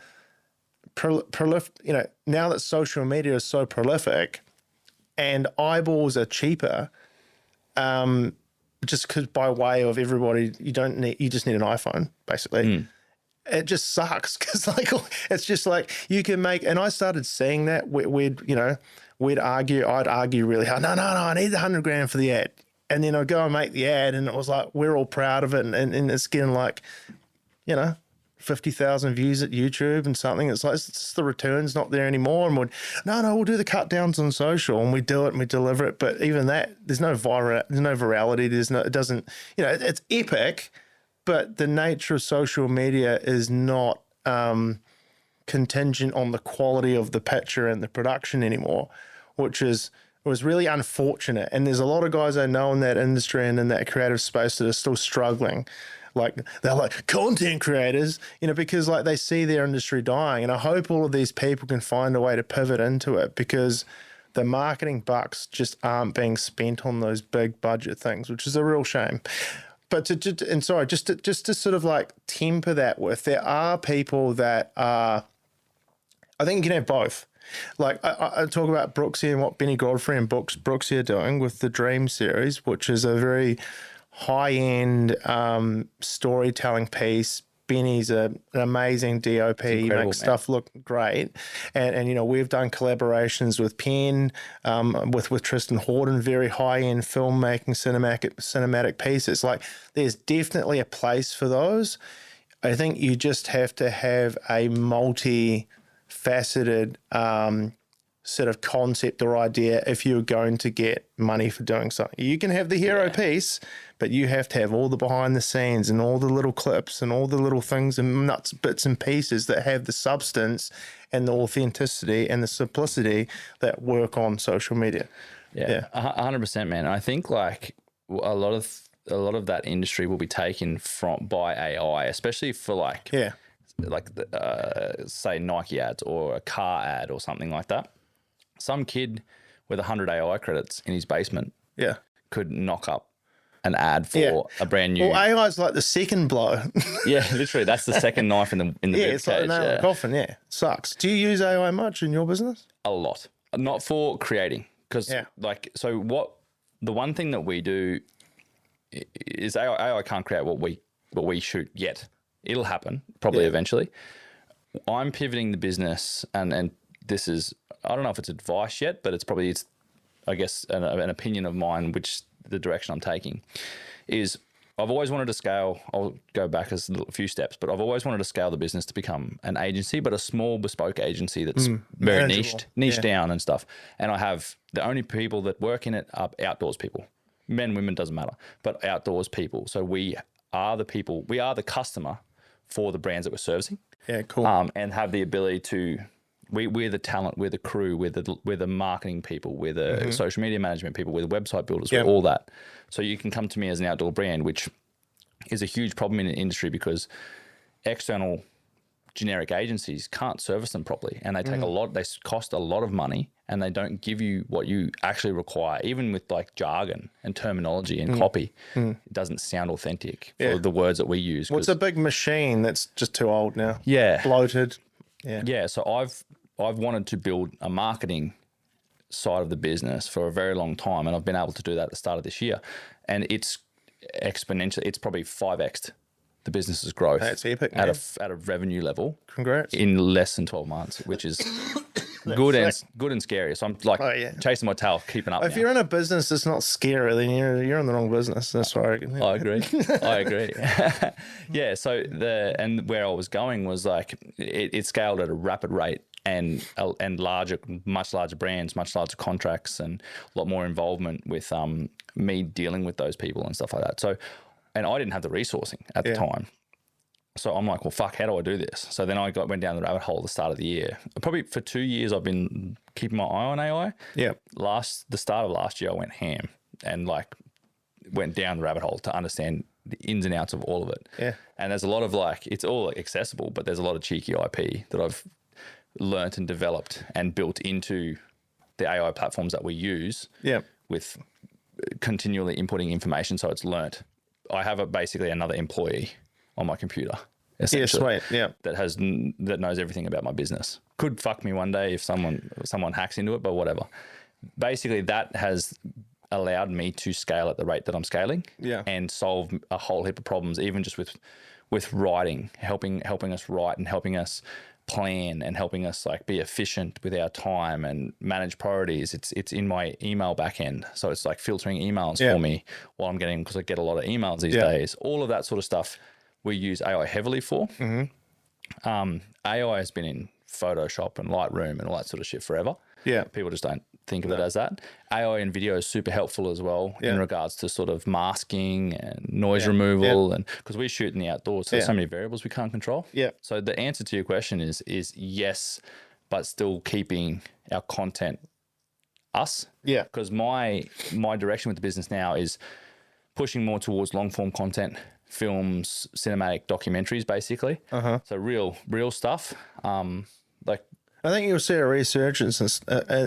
Speaker 2: now that social media is so prolific and eyeballs are cheaper, just because by way of everybody, you just need an iPhone, basically. It just sucks because it's just like you can make, and I started seeing that I'd argue really hard. No, I need the $100,000 for the ad. And then I'd go and make the ad, and it was like, we're all proud of it. And it's getting 50,000 views at YouTube and something. It's like, it's just the return's not there anymore. And we'll do the cut downs on social, and we do it and we deliver it. But even that, there's no virality. It's epic, but the nature of social media is not contingent on the quality of the picture and the production anymore, which was really unfortunate. And there's a lot of guys I know in that industry and in that creative space that are still struggling. They're like content creators, because they see their industry dying. And I hope all of these people can find a way to pivot into it, because the marketing bucks just aren't being spent on those big budget things, which is a real shame. But just to sort of temper that with, there are people that are, I think you can have both. I talk about Brigsy and what Benny Godfrey and Brigsy are doing with the Dream series, which is a very high-end storytelling piece. Benny's an amazing DOP, makes stuff look great. And we've done collaborations with Penn, with Tristan Horton, very high-end filmmaking, cinematic pieces. There's definitely a place for those. I think you just have to have a multi-faceted sort of concept or idea if you're going to get money for doing something. You can have the hero piece, but you have to have all the behind the scenes and all the little clips and all the little things and nuts, bits and pieces that have the substance and the authenticity and the simplicity that work on social media.
Speaker 1: Yeah. 100%, man. I think a lot of that industry will be taken by AI, especially for say Nike ads or a car ad or something like that. Some kid with 100 AI credits in his basement could knock up an ad for a brand new.
Speaker 2: Well, AI is like the second blow.
Speaker 1: Yeah, literally, that's the second knife in the
Speaker 2: it's like the nail in the coffin. Yeah, sucks. Do you use AI much in your business?
Speaker 1: A lot, not for creating, because the one thing that we do is AI can't create what we shoot yet. It'll happen probably eventually. I'm pivoting the business, and this is, I don't know if it's advice yet, but it's I guess an opinion of mine, which the direction I'm taking is, I've always wanted to scale. I'll go back a few steps, but I've always wanted to scale the business to become an agency, but a small bespoke agency that's very niched down and stuff. And I have the only people that work in it are outdoors people, men, women, doesn't matter, but outdoors people. So we are the people, we are the customer for the brands that we're servicing.
Speaker 2: Yeah, cool.
Speaker 1: And have the ability to, we're the talent, we're the crew, we're the marketing people, we're the social media management people, we're the website builders, we're all that. So you can come to me as an outdoor brand, which is a huge problem in the industry because external generic agencies can't service them properly, and they take they cost a lot of money, and they don't give you what you actually require. Even with like jargon and terminology and copy, it doesn't sound authentic for the words that we use.
Speaker 2: Well, it's a big machine that's just too old now.
Speaker 1: Yeah.
Speaker 2: Bloated.
Speaker 1: Yeah. So I've wanted to build a marketing side of the business for a very long time, and I've been able to do that at the start of this year, and it's exponential. It's probably 5x'd the business's growth.
Speaker 2: That's epic,
Speaker 1: at
Speaker 2: man.
Speaker 1: a revenue level.
Speaker 2: Congrats.
Speaker 1: In less than 12 months, which is good and scary. So I'm like chasing my tail, keeping up.
Speaker 2: If you're in a business that's not scary, then you're in the wrong business. That's what I reckon.
Speaker 1: I agree. I agree. Yeah. So where I was going was like it scaled at a rapid rate, and larger, much larger brands, much larger contracts, and a lot more involvement with me dealing with those people and stuff like that. So, and I didn't have the resourcing at the time. So I'm like, well, fuck, how do I do this? So then I went down the rabbit hole at the start of the year. Probably for 2 years, I've been keeping my eye on AI.
Speaker 2: Yeah.
Speaker 1: The start of last year, I went ham and like went down the rabbit hole to understand the ins and outs of all of it.
Speaker 2: Yeah.
Speaker 1: And there's a lot of like, it's all accessible, but there's a lot of cheeky IP that I've learnt and developed and built into the AI platforms that we use. Yeah. With continually inputting information, so it's learnt. I have basically another employee on my computer.
Speaker 2: Yeah, sweet. Yeah.
Speaker 1: That knows everything about my business. Could fuck me one day if someone hacks into it, but whatever. Basically, that has allowed me to scale at the rate that I'm scaling.
Speaker 2: Yeah.
Speaker 1: And solve a whole heap of problems, even just with writing, helping us write and helping us plan and helping us like be efficient with our time and manage priorities. It's in my email backend, so it's like filtering emails for me while I'm getting, because I get a lot of emails these days. All of that sort of stuff we use AI heavily for. AI has been in Photoshop and Lightroom and all that sort of shit forever. Yeah, people just don't think of it as that. AI in video is super helpful as well in regards to sort of masking and noise removal, and because we shoot in the outdoors, so there's so many variables we can't control. Yeah. So the answer to your question is yes, but still keeping our content us. Yeah. Because my direction with the business now is pushing more towards long form content, films, cinematic documentaries, basically. So real stuff. Like,
Speaker 2: I think you'll see a resurgence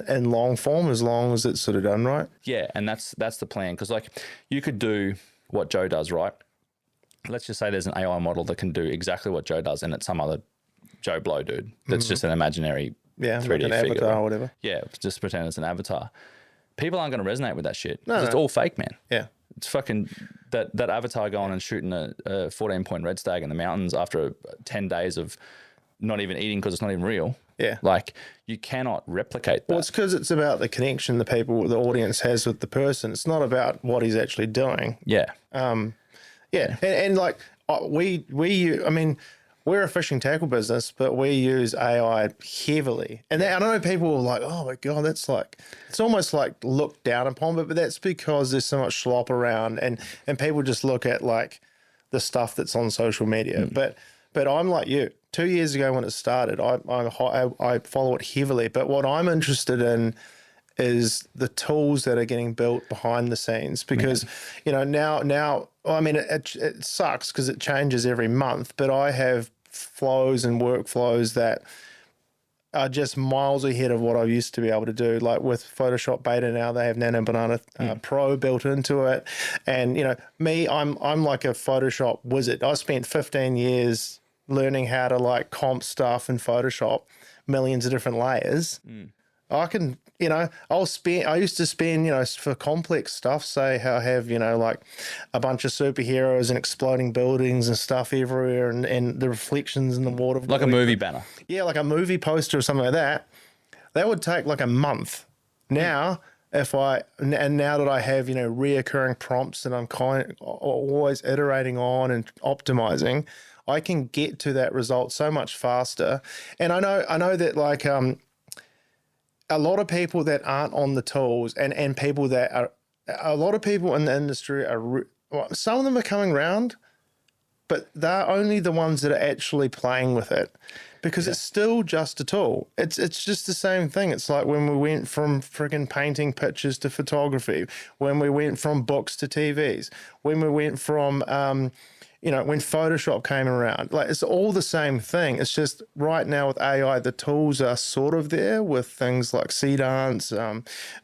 Speaker 2: in long form as long as it's sort of done right.
Speaker 1: Yeah, and that's the plan. Because like you could do what Joe does, right? Let's just say there's an AI model that can do exactly what Joe does, and it's some other Joe Blow dude that's just an imaginary 3D
Speaker 2: like an
Speaker 1: figure,
Speaker 2: avatar or whatever.
Speaker 1: Yeah, just pretend it's an avatar. People aren't going to resonate with that shit. No. It's all fake, man.
Speaker 2: Yeah.
Speaker 1: It's fucking that avatar going and shooting a 14-point red stag in the mountains after 10 days of not even eating because it's not even real. Yeah. Like, you cannot replicate that.
Speaker 2: Well, it's because it's about the connection the audience has with the person. It's not about what he's actually doing.
Speaker 1: Yeah.
Speaker 2: Yeah. And like, we're a fishing tackle business, but we use AI heavily. And I know people are like, oh my God, that's like, it's almost like looked down upon, but that's because there's so much slop around and people just look at like the stuff that's on social media. But I'm like you. 2 years ago when it started, I follow it heavily. But what I'm interested in is the tools that are getting built behind the scenes, because now I mean it sucks because it changes every month. But I have flows and workflows that are just miles ahead of what I used to be able to do. Like with Photoshop Beta now, they have Nano Banana Pro built into it, and I'm like a Photoshop wizard. I spent 15 years learning how to like comp stuff in Photoshop, millions of different layers. I can, I used to spend, for complex stuff, say how I have, like a bunch of superheroes and exploding buildings and stuff everywhere and the reflections in the water.
Speaker 1: Like a movie banner.
Speaker 2: Yeah, like a movie poster or something like that. That would take like a month. Now, now that I have, reoccurring prompts and I'm always iterating on and optimizing, I can get to that result so much faster. And I know that like a lot of people that aren't on the tools and people that are, a lot of people in the industry some of them are coming around, but they're only the ones that are actually playing with it. because it's still just a tool. It's just the same thing. It's like when we went from friggin' painting pictures to photography, when we went from books to TVs, when we went from when Photoshop came around. Like, it's all the same thing. It's just right now with AI, the tools are sort of there with things like Seedance,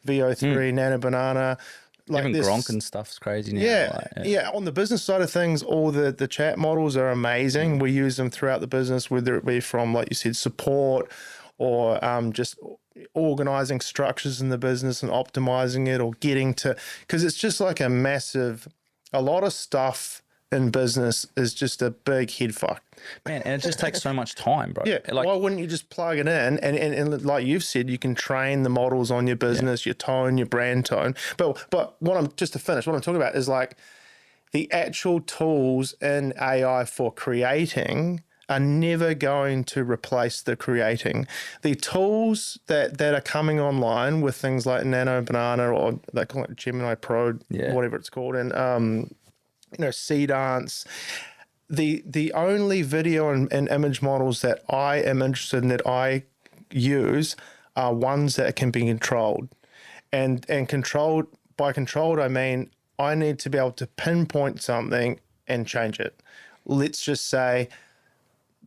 Speaker 2: VO3, Nano Banana. Like
Speaker 1: even Gronk and stuff's crazy now.
Speaker 2: Yeah. On the business side of things, all the chat models are amazing. We use them throughout the business, whether it be from, like you said, support or just organizing structures in the business and optimizing it, or getting to, because it's just like a lot of stuff in business is just a big head fuck.
Speaker 1: Man, and it just takes so much time, bro.
Speaker 2: Yeah.
Speaker 1: Like,
Speaker 2: why wouldn't you just plug it in and like you've said, you can train the models on your business, your tone, your brand tone. But what I'm talking about is like the actual tools in AI for creating are never going to replace the creating. The tools that are coming online with things like Nano Banana, or they call it Gemini Pro, whatever it's called, and Seedance. The only video and image models that I am interested in, that I use, are ones that can be controlled. And controlled, by controlled, I mean I need to be able to pinpoint something and change it. Let's just say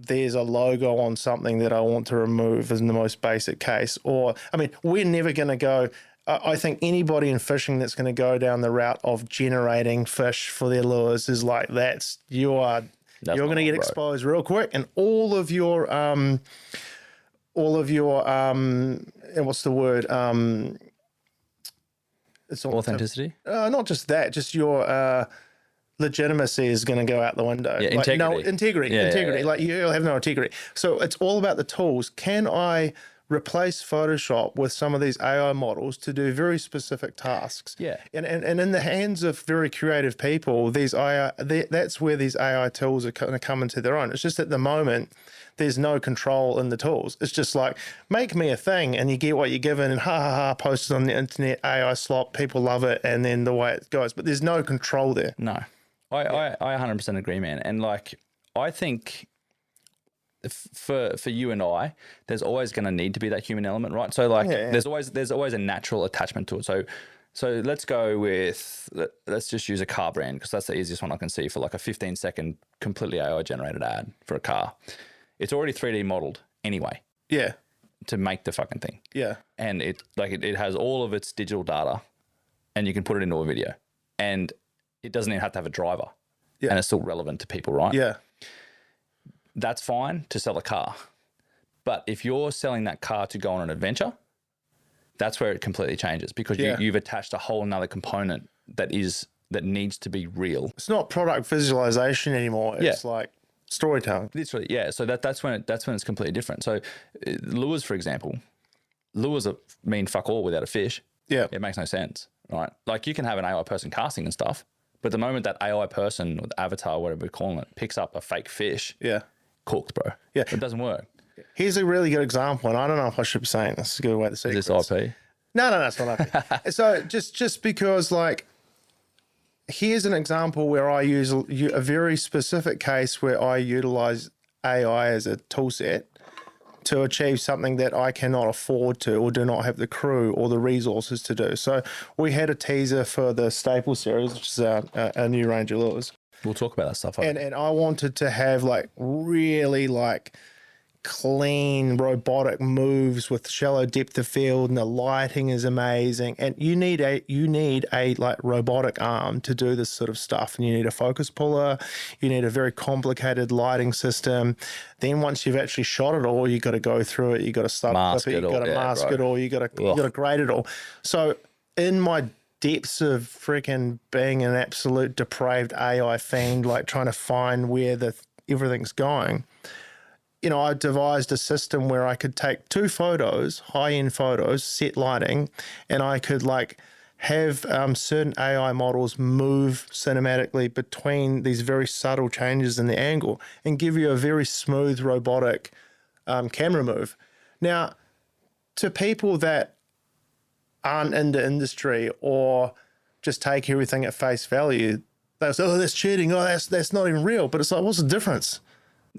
Speaker 2: there's a logo on something that I want to remove in the most basic case. Or, I mean, we're never going to go, I think anybody in fishing that's going to go down the route of generating fish for their lures is like, you're going to get exposed real quick, and all of your and what's the word? It's
Speaker 1: authenticity.
Speaker 2: Not just that, just your legitimacy is going to go out the window.
Speaker 1: Yeah, integrity.
Speaker 2: Integrity. Like, you'll have no integrity. So it's all about the tools. Can I replace Photoshop with some of these AI models to do very specific tasks?
Speaker 1: Yeah.
Speaker 2: And in the hands of very creative people, these AI, that's where these AI tools are going to come into their own. It's just at the moment, there's no control in the tools. It's just like, make me a thing and you get what you're given, and post it on the internet, AI slop, people love it, and then the way it goes. But there's no control there.
Speaker 1: No. I 100% agree, man. And like, I think for you and I, there's always going to need to be that human element, right? So like, there's always a natural attachment to it. So let's go with, let's just use a car brand, because that's the easiest one I can see, for like a 15-second completely AI generated ad for a car. It's already 3D modeled anyway.
Speaker 2: Yeah.
Speaker 1: To make the fucking thing.
Speaker 2: Yeah.
Speaker 1: And it has all of its digital data, and you can put it into a video, and it doesn't even have to have a driver. Yeah. And it's still relevant to people, right?
Speaker 2: Yeah.
Speaker 1: That's fine to sell a car. But if you're selling that car to go on an adventure, that's where it completely changes, because you've attached a whole nother component that needs to be real. It's
Speaker 2: not product visualization anymore. It's like storytelling.
Speaker 1: Literally, yeah. So that's when it's completely different. So lures, for example, mean fuck all without a fish.
Speaker 2: Yeah.
Speaker 1: It makes no sense, right? Like, you can have an AI person casting and stuff, but the moment that AI person, or the avatar, whatever we're calling it, picks up a fake fish, cooked, bro. Yeah. It doesn't work.
Speaker 2: Here's a really good example, and I don't know if I should be saying this to give away the secrets.
Speaker 1: Is this IP?
Speaker 2: No, it's not IP. So just because, like, here's an example where I use a very specific case where I utilize AI as a tool set to achieve something that I cannot afford to, or do not have the crew or the resources to do. So we had a teaser for the Staple series, which is a new range of lures.
Speaker 1: We'll talk about that stuff.
Speaker 2: And I wanted to have like really like clean robotic moves with shallow depth of field, and the lighting is amazing, and you need a like robotic arm to do this sort of stuff, and you need a focus puller, you need a very complicated lighting system. Then once you've actually shot it all, you got to go through it, you got to stub clip it, you got to mask it all, you got to grade it all. So in my depths of freaking being an absolute depraved AI fiend, like trying to find where everything's going, you know, I devised a system where I could take 2 photos, high-end photos, set lighting, and I could like have certain AI models move cinematically between these very subtle changes in the angle and give you a very smooth robotic camera move. Now, to people that aren't in the industry or just take everything at face value, they'll say, oh, that's cheating. Oh, that's not even real. But it's like, what's the difference?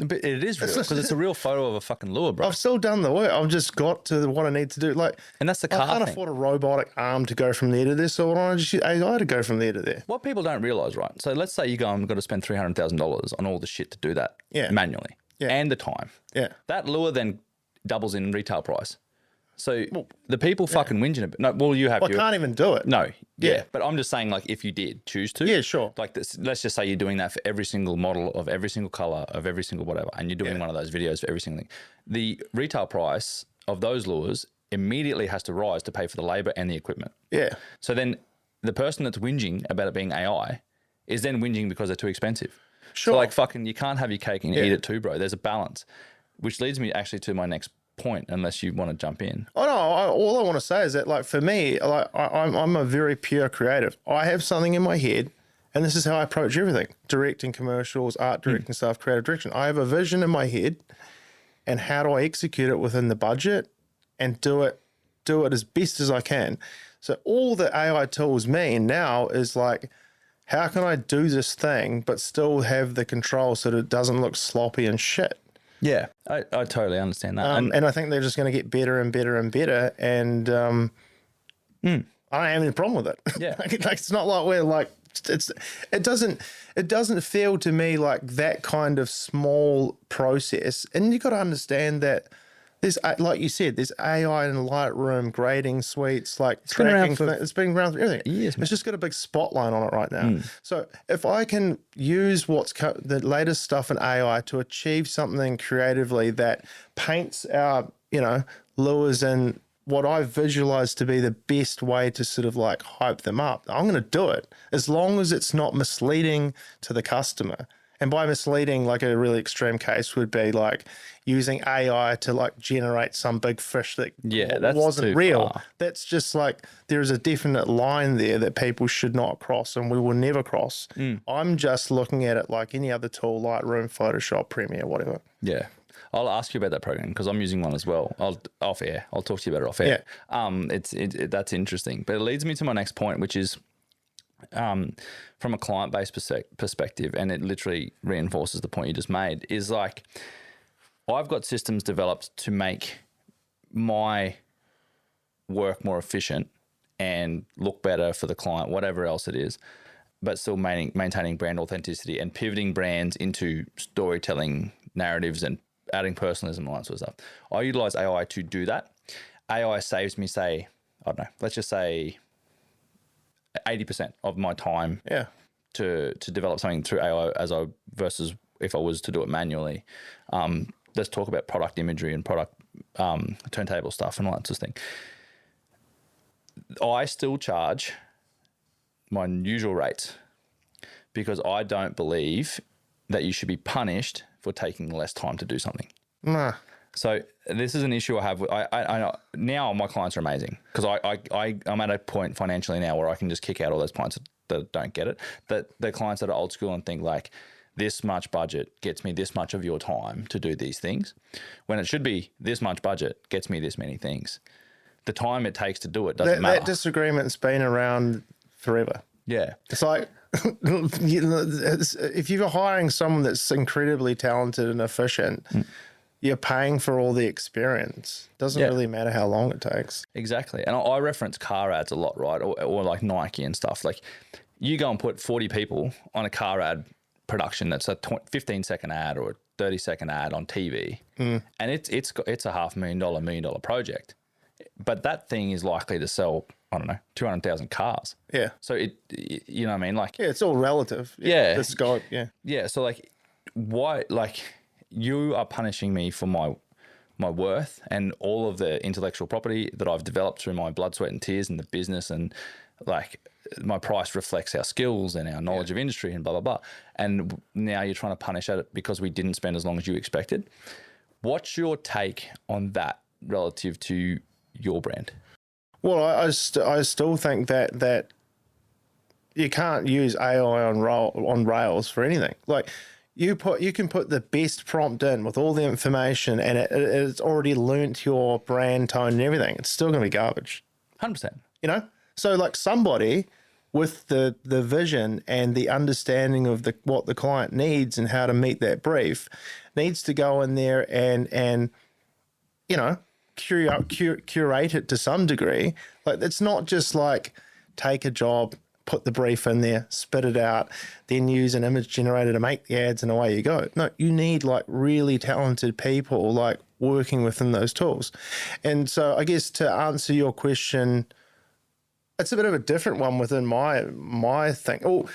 Speaker 1: But it is real because it's a real photo of a fucking lure, bro.
Speaker 2: I've still done the work. I've just got to what I need to do. Like,
Speaker 1: And that's the
Speaker 2: I
Speaker 1: car
Speaker 2: can't
Speaker 1: thing.
Speaker 2: afford a robotic arm to go from there to there, so why don't I just use AI to go from there to there?
Speaker 1: What people don't realize, right? So let's say you go and got to spend $300,000 on all the shit to do that manually and the time.
Speaker 2: Yeah.
Speaker 1: That lure then doubles in retail price. So the people fucking whinging a bit. No, well, you have
Speaker 2: I can't even do it.
Speaker 1: No, yeah. But I'm just saying, like, if you did choose to.
Speaker 2: Yeah, sure.
Speaker 1: Like, this, let's just say you're doing that for every single model of every single color of every single whatever, and you're doing one of those videos for every single thing. The retail price of those lures immediately has to rise to pay for the labor and the equipment.
Speaker 2: Yeah.
Speaker 1: So then the person that's whinging about it being AI is then whinging because they're too expensive.
Speaker 2: Sure.
Speaker 1: So, like, fucking, you can't have your cake and eat it too, bro. There's a balance, which leads me actually to my next point, unless you want to jump in.
Speaker 2: Oh no! All I want to say is that, like, for me, like, I'm a very pure creative. I have something in my head, and this is how I approach everything: directing commercials, art directing stuff, creative direction. I have a vision in my head, and how do I execute it within the budget, and do it as best as I can. So all the AI tools mean now is like, how can I do this thing but still have the control so that it doesn't look sloppy and shit?
Speaker 1: Yeah, I totally understand that.
Speaker 2: And I think they're just going to get better and better and better. And I don't have any problem with it.
Speaker 1: Yeah.
Speaker 2: like, it's not like we're like, it doesn't feel to me like that kind of small process. And you got to understand that there's, like you said, there's AI in Lightroom, grading suites, like
Speaker 1: been around
Speaker 2: tracking. It's been around for everything.
Speaker 1: Years, man.
Speaker 2: It's just got a big spotlight on it right now. So if I can use the latest stuff in AI to achieve something creatively that paints our, lures in what I visualize to be the best way to sort of like hype them up, I'm going to do it as long as it's not misleading to the customer. And by misleading, like a really extreme case would be like using AI to like generate some big fish that wasn't real.
Speaker 1: Far.
Speaker 2: That's just like, there's a definite line there that people should not cross and we will never cross. I'm just looking at it like any other tool, Lightroom, Photoshop, Premiere, whatever.
Speaker 1: Yeah. I'll ask you about that program because I'm using one as well. Off air. I'll talk to you about it off air. Yeah. That's interesting. But it leads me to my next point, which is from a client-based perspective, and it literally reinforces the point you just made, is like, I've got systems developed to make my work more efficient and look better for the client, whatever else it is, but still maintaining brand authenticity and pivoting brands into storytelling narratives and adding personalism and all that sort of stuff. I utilize AI to do that. AI saves me, say, I don't know, let's just say 80% of my time to develop something through AI versus if I was to do it manually. Let's talk about product imagery and product turntable stuff and all that sort of thing. I still charge my usual rates because I don't believe that you should be punished for taking less time to do something.
Speaker 2: Nah.
Speaker 1: So this is an issue I have. I now my clients are amazing because I'm at a point financially now where I can just kick out all those clients that don't get it. That the clients that are old school and think like, this much budget gets me this much of your time to do these things, when it should be this much budget gets me this many things. The time it takes to do it doesn't matter.
Speaker 2: That disagreement's been around forever.
Speaker 1: Yeah.
Speaker 2: It's like, if you're hiring someone that's incredibly talented and efficient, you're paying for all the experience. Doesn't really matter how long it takes.
Speaker 1: Exactly. And I reference car ads a lot, right? Or like Nike and stuff. Like, you go and put 40 people on a car ad production that's a 15-second ad or a 30-second ad on TV, and it's a $500,000, $1 million project. But that thing is likely to sell, I don't know, 200,000 cars.
Speaker 2: Yeah.
Speaker 1: So you know what I mean? Like,
Speaker 2: yeah, it's all relative.
Speaker 1: Yeah.
Speaker 2: The scope. Yeah.
Speaker 1: Yeah. So like, why, like, you are punishing me for my worth and all of the intellectual property that I've developed through my blood, sweat and tears in the business, and like, my price reflects our skills and our knowledge of industry and blah, blah, blah. And now you're trying to punish at it because we didn't spend as long as you expected. What's your take on that relative to your brand?
Speaker 2: Well, I still think that you can't use AI on Rails for anything. Like, you can put the best prompt in with all the information and it's already learnt your brand tone and everything. It's still going to be garbage.
Speaker 1: 100%.
Speaker 2: So like, somebody with the vision and the understanding of what the client needs and how to meet that brief, needs to go in there and you know, curate it to some degree. Like, it's not just like take a job, put the brief in there, spit it out, then use an image generator to make the ads and away you go. No, you need like really talented people like working within those tools. And so I guess to answer your question, it's a bit of a different one within my thing. Oh,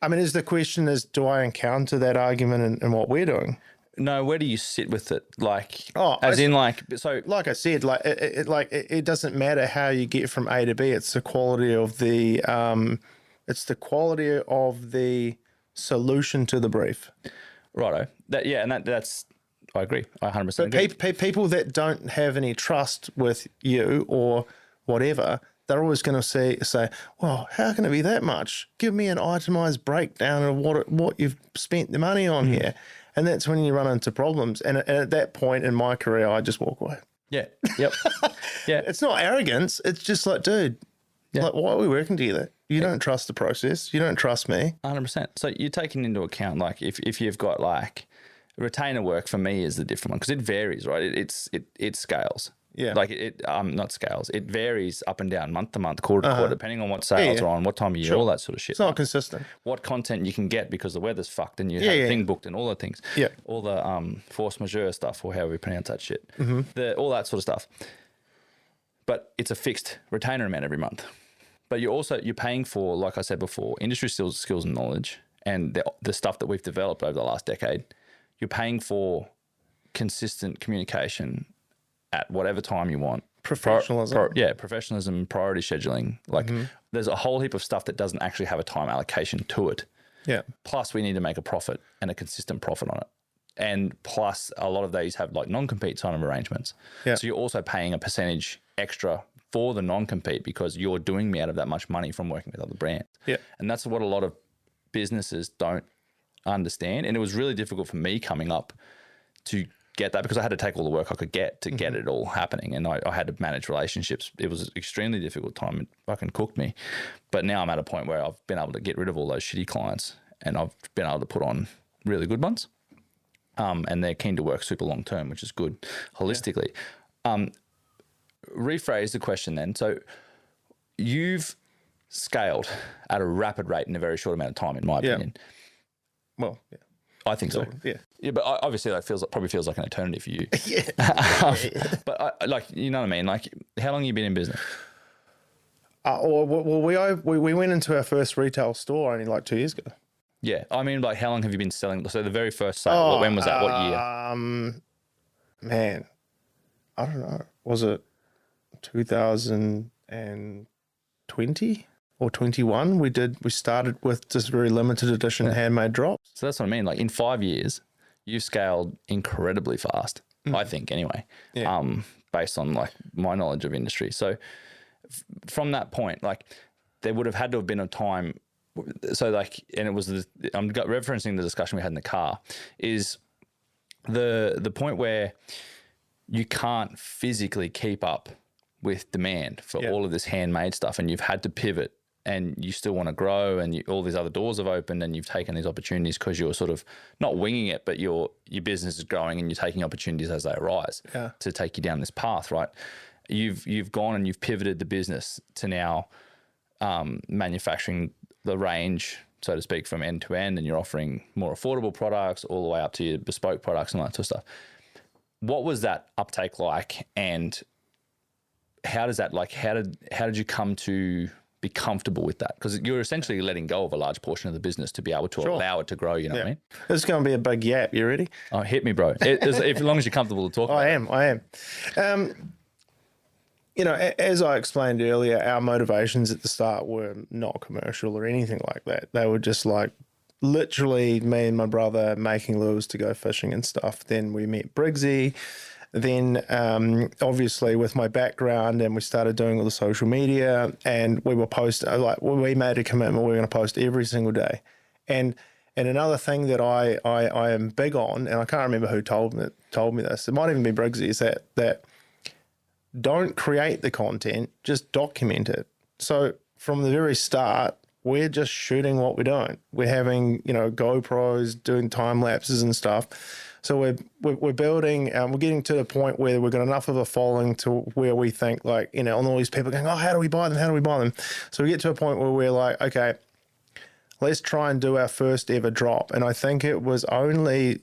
Speaker 2: I mean, the question is, do I encounter that argument in what we're doing?
Speaker 1: No, where do you sit with it? Like,
Speaker 2: like I said, it doesn't matter how you get from A to B. It's the quality of the solution to the brief.
Speaker 1: Righto. That's I agree. I 100% agree.
Speaker 2: People that don't have any trust with you or whatever, they're always going to say, well, how can it be that much? Give me an itemized breakdown of what you've spent the money on here. And that's when you run into problems. And at that point in my career, I just walk away.
Speaker 1: Yeah. Yep. Yeah.
Speaker 2: It's not arrogance. It's just like, dude, like, why are we working together? You don't trust the process. You don't trust me.
Speaker 1: 100%. So you're taking into account, like, if you've got like retainer work, for me is the different one because it varies, right? It scales.
Speaker 2: Yeah.
Speaker 1: Like it not scales. It varies up and down, month to month, quarter to quarter, depending on what sales are on, what time of year, all that sort of shit.
Speaker 2: It's not consistent.
Speaker 1: What content you can get because the weather's fucked and you have a thing booked and all the things.
Speaker 2: Yeah.
Speaker 1: All the force majeure stuff, or however we pronounce that shit. All that sort of stuff. But it's a fixed retainer amount every month. But you're paying for, like I said before, industry skills and knowledge and the stuff that we've developed over the last decade. You're paying for consistent communication at whatever time you want.
Speaker 2: Professionalism.
Speaker 1: Professionalism, priority scheduling. Like there's a whole heap of stuff that doesn't actually have a time allocation to it.
Speaker 2: Yeah.
Speaker 1: Plus we need to make a profit and a consistent profit on it. And plus a lot of these have like non-compete sign of arrangements.
Speaker 2: Yeah.
Speaker 1: So you're also paying a percentage extra for the non-compete because you're doing me out of that much money from working with other brands.
Speaker 2: Yeah.
Speaker 1: And that's what a lot of businesses don't understand. And it was really difficult for me coming up to get that because I had to take all the work I could get to get it all happening. And I had to manage relationships. It was an extremely difficult time. It fucking cooked me. But now I'm at a point where I've been able to get rid of all those shitty clients and I've been able to put on really good ones. And they're keen to work super long term, which is good holistically. Rephrase the question then. So you've scaled at a rapid rate in a very short amount of time, in my opinion.
Speaker 2: Well, yeah.
Speaker 1: I think so.
Speaker 2: Yeah.
Speaker 1: Yeah, but obviously that probably feels like an eternity for you.
Speaker 2: Yeah.
Speaker 1: But you know what I mean? Like, how long have you been in business?
Speaker 2: We went into our first retail store only like 2 years ago.
Speaker 1: Yeah, I mean, like, how long have you been selling? So the very first sale, when was that? What year?
Speaker 2: Man, I don't know. Was it 2020 or 21? We started with just very limited edition handmade drops.
Speaker 1: So that's what I mean. Like, in 5 years, you've scaled incredibly fast. I think, anyway.
Speaker 2: Yeah.
Speaker 1: Based on like my knowledge of industry. So from that point, like, there would have had to have been a time. So like, and it was I'm referencing the discussion we had in the car, is the point where you can't physically keep up with demand for all of this handmade stuff, and you've had to pivot, and you still want to grow, and all these other doors have opened, and you've taken these opportunities because you're sort of not winging it, but your business is growing, and you're taking opportunities as they arise to take you down this path, right? You've gone and you've pivoted the business to now manufacturing the range, so to speak, from end to end, and you're offering more affordable products all the way up to your bespoke products and all that sort of stuff. What was that uptake like, and how does that, like, how did you come to be comfortable with that? Because you're essentially letting go of a large portion of the business to be able to allow it to grow, you know what I mean?
Speaker 2: It's going to be a big yap. You ready?
Speaker 1: Oh, hit me, bro. As long as you're comfortable to talk about it.
Speaker 2: I am. You know, as I explained earlier, our motivations at the start were not commercial or anything like that. They were just like literally me and my brother making lures to go fishing and stuff. Then we met Brigsy. Then obviously with my background, and we started doing all the social media, and we were posting, like, we made a commitment we were going to post every single day. And another thing that I am big on, and I can't remember who told me this, it might even be Brigsy, is that don't create the content, just document it. So from the very start, we're just shooting what we're doing. We're having, GoPros, doing time lapses and stuff. So we're building, we're getting to the point where we've got enough of a following to where we think and all these people going, oh, how do we buy them? How do we buy them? So we get to a point where we're like, okay, let's try and do our first ever drop. And I think it was only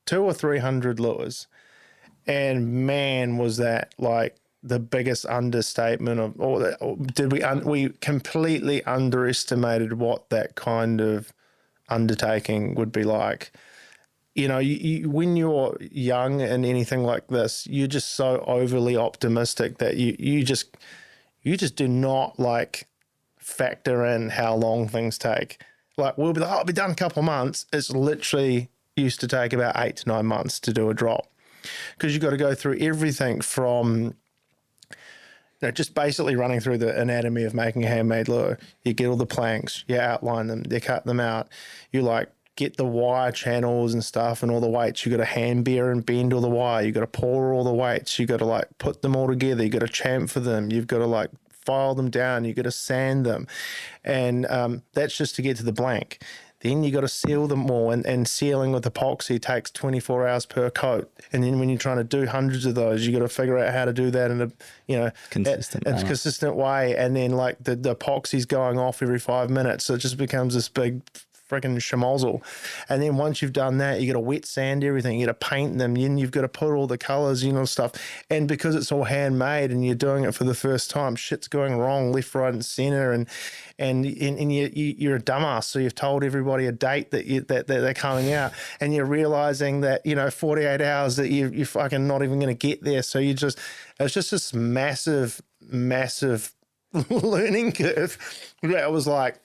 Speaker 2: 200 or 300 lures. And man, was that like the biggest understatement we completely underestimated what that kind of undertaking would be like. When you're young and anything like this, you're just so overly optimistic that you just do not like factor in how long things take. Like we'll be like, I'll be done in a couple of months. It's literally used to take about 8 to 9 months to do a drop, because you've got to go through everything from just basically running through the anatomy of making a handmade lure. You get all the planks, you outline them, you cut them out, you like get the wire channels and stuff and all the weights. You got to hand bear and bend all the wire. You got to pour all the weights. You got to like put them all together. You got to chamfer them. You've got to like file them down. You got to sand them, and that's just to get to the blank. Then you got to seal them all, and sealing with epoxy takes 24 hours per coat. And then when you're trying to do hundreds of those, you got to figure out how to do that in a consistent way. And then like the epoxy's going off every 5 minutes, so it just becomes this big freaking schmozzle. And then once you've done that, you got to wet sand everything, you got to paint them, then you've got to put all the colors, stuff. And because it's all handmade and you're doing it for the first time, shit's going wrong left, right, and center. And you're a dumbass, so you've told everybody a date that they're coming out, and you're realizing that 48 hours that you're fucking not even going to get there. So it's just this massive learning curve. It was like,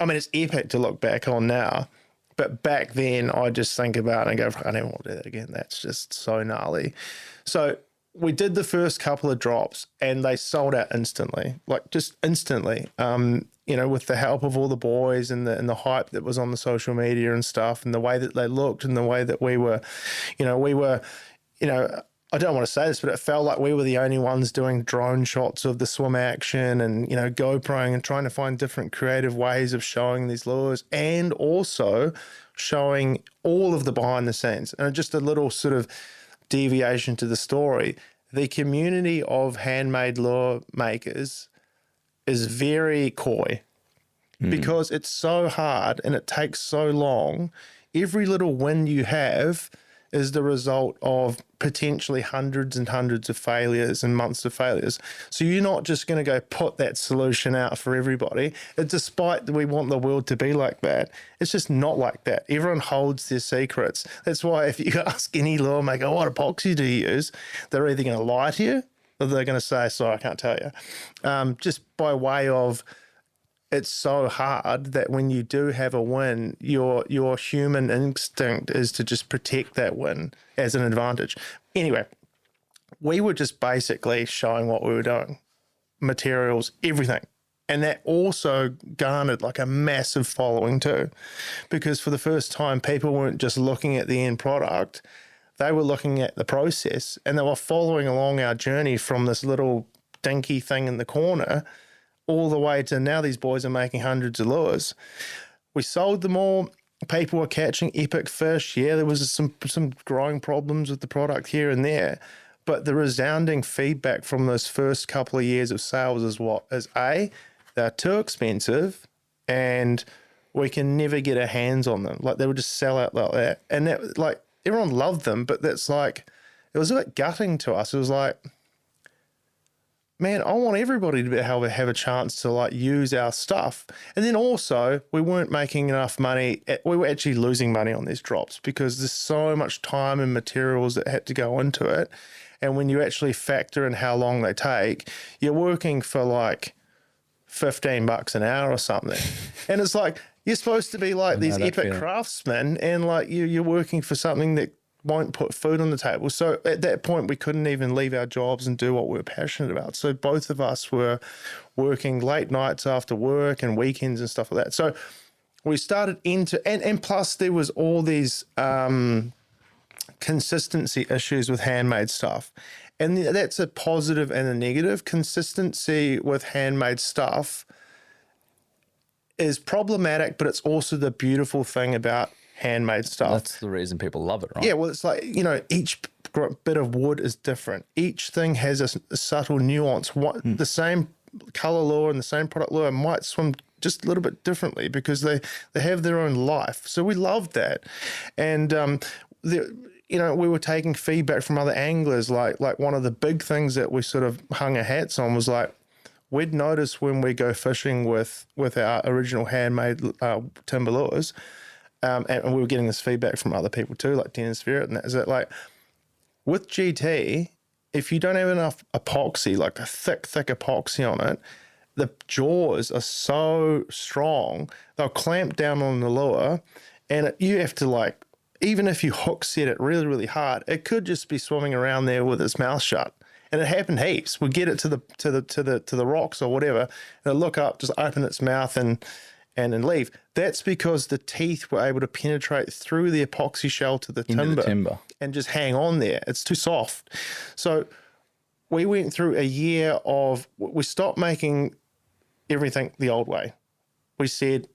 Speaker 2: it's epic to look back on now, but back then I just think about it and go, I never want to do that again. That's just so gnarly. So we did the first couple of drops and they sold out instantly, like just instantly. With the help of all the boys and the hype that was on the social media and stuff, and the way that they looked and the way that we were, I don't want to say this, but it felt like we were the only ones doing drone shots of the swim action and, GoProing and trying to find different creative ways of showing these lures, and also showing all of the behind the scenes. And just a little sort of deviation to the story, the community of handmade lure makers is very coy because it's so hard and it takes so long. Every little win you have is the result of potentially hundreds and hundreds of failures and months of failures. So you're not just going to go put that solution out for everybody. Despite that we want the world to be like that, it's just not like that. Everyone holds their secrets. That's why if you ask any lure maker, what epoxy do you use? They're either going to lie to you or they're going to say, sorry, I can't tell you. Just by way of, it's so hard that when you do have a win, your human instinct is to just protect that win as an advantage. Anyway, we were just basically showing what we were doing, materials, everything. And that also garnered like a massive following too, because for the first time, people weren't just looking at the end product. They were looking at the process, and they were following along our journey from this little dinky thing in the corner all the way to now these boys are making hundreds of lures. We sold them all. People were catching epic fish. Yeah, there was some growing problems with the product here and there, but the resounding feedback from those first couple of years of sales is A, they're too expensive and we can never get our hands on them. Like they would just sell out like that. And that, like, everyone loved them, but that's like, it was a bit gutting to us. It was like, man, I want everybody to have a chance to like use our stuff. And then also we weren't making enough money. We were actually losing money on these drops because there's so much time and materials that had to go into it. And when you actually factor in how long they take, you're working for like $15 an hour or something. And it's like, you're supposed to be like these epic craftsmen, and like you're working for something that won't put food on the table. So at that point, we couldn't even leave our jobs and do what we were passionate about. So both of us were working late nights after work and weekends and stuff like that. So we started and plus there was all these consistency issues with handmade stuff. And that's a positive and a negative. Consistency with handmade stuff is problematic, but it's also the beautiful thing about handmade stuff.
Speaker 1: That's the reason people love it, right?
Speaker 2: Yeah, well, it's like, each bit of wood is different. Each thing has a subtle nuance. The same color lure and the same product lure might swim just a little bit differently because they have their own life. So we loved that. And, we were taking feedback from other anglers. Like one of the big things that we sort of hung our hats on was like, we'd notice when we go fishing with our original handmade timber lures, and we were getting this feedback from other people too, like Den and Spirit, and that is that like with GT, if you don't have enough epoxy, like a thick epoxy on it, the jaws are so strong, they'll clamp down on the lure, and you have to like, even if you hook set it really, really hard, it could just be swimming around there with its mouth shut. And it happened heaps. We'd get it to the rocks or whatever, and it'd look up, just open its mouth and leave. That's because the teeth were able to penetrate through the epoxy shell to the timber and just hang on there. It's too soft. So we went through a year we stopped making everything the old way. We said,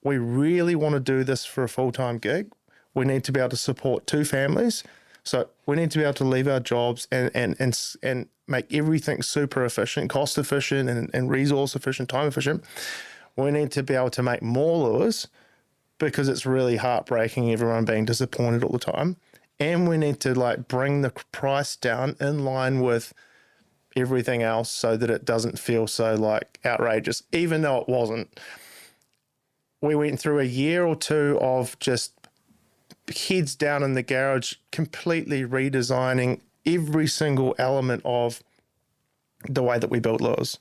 Speaker 2: we really want to do this for a full-time gig. We need to be able to support 2 families. So we need to be able to leave our jobs and make everything super efficient, cost efficient and resource efficient, time efficient. We need to be able to make more lures because it's really heartbreaking, everyone being disappointed all the time. And we need to like bring the price down in line with everything else so that it doesn't feel so like outrageous, even though it wasn't. We went through a year or 2 of just heads down in the garage, completely redesigning every single element of the way that we built lures.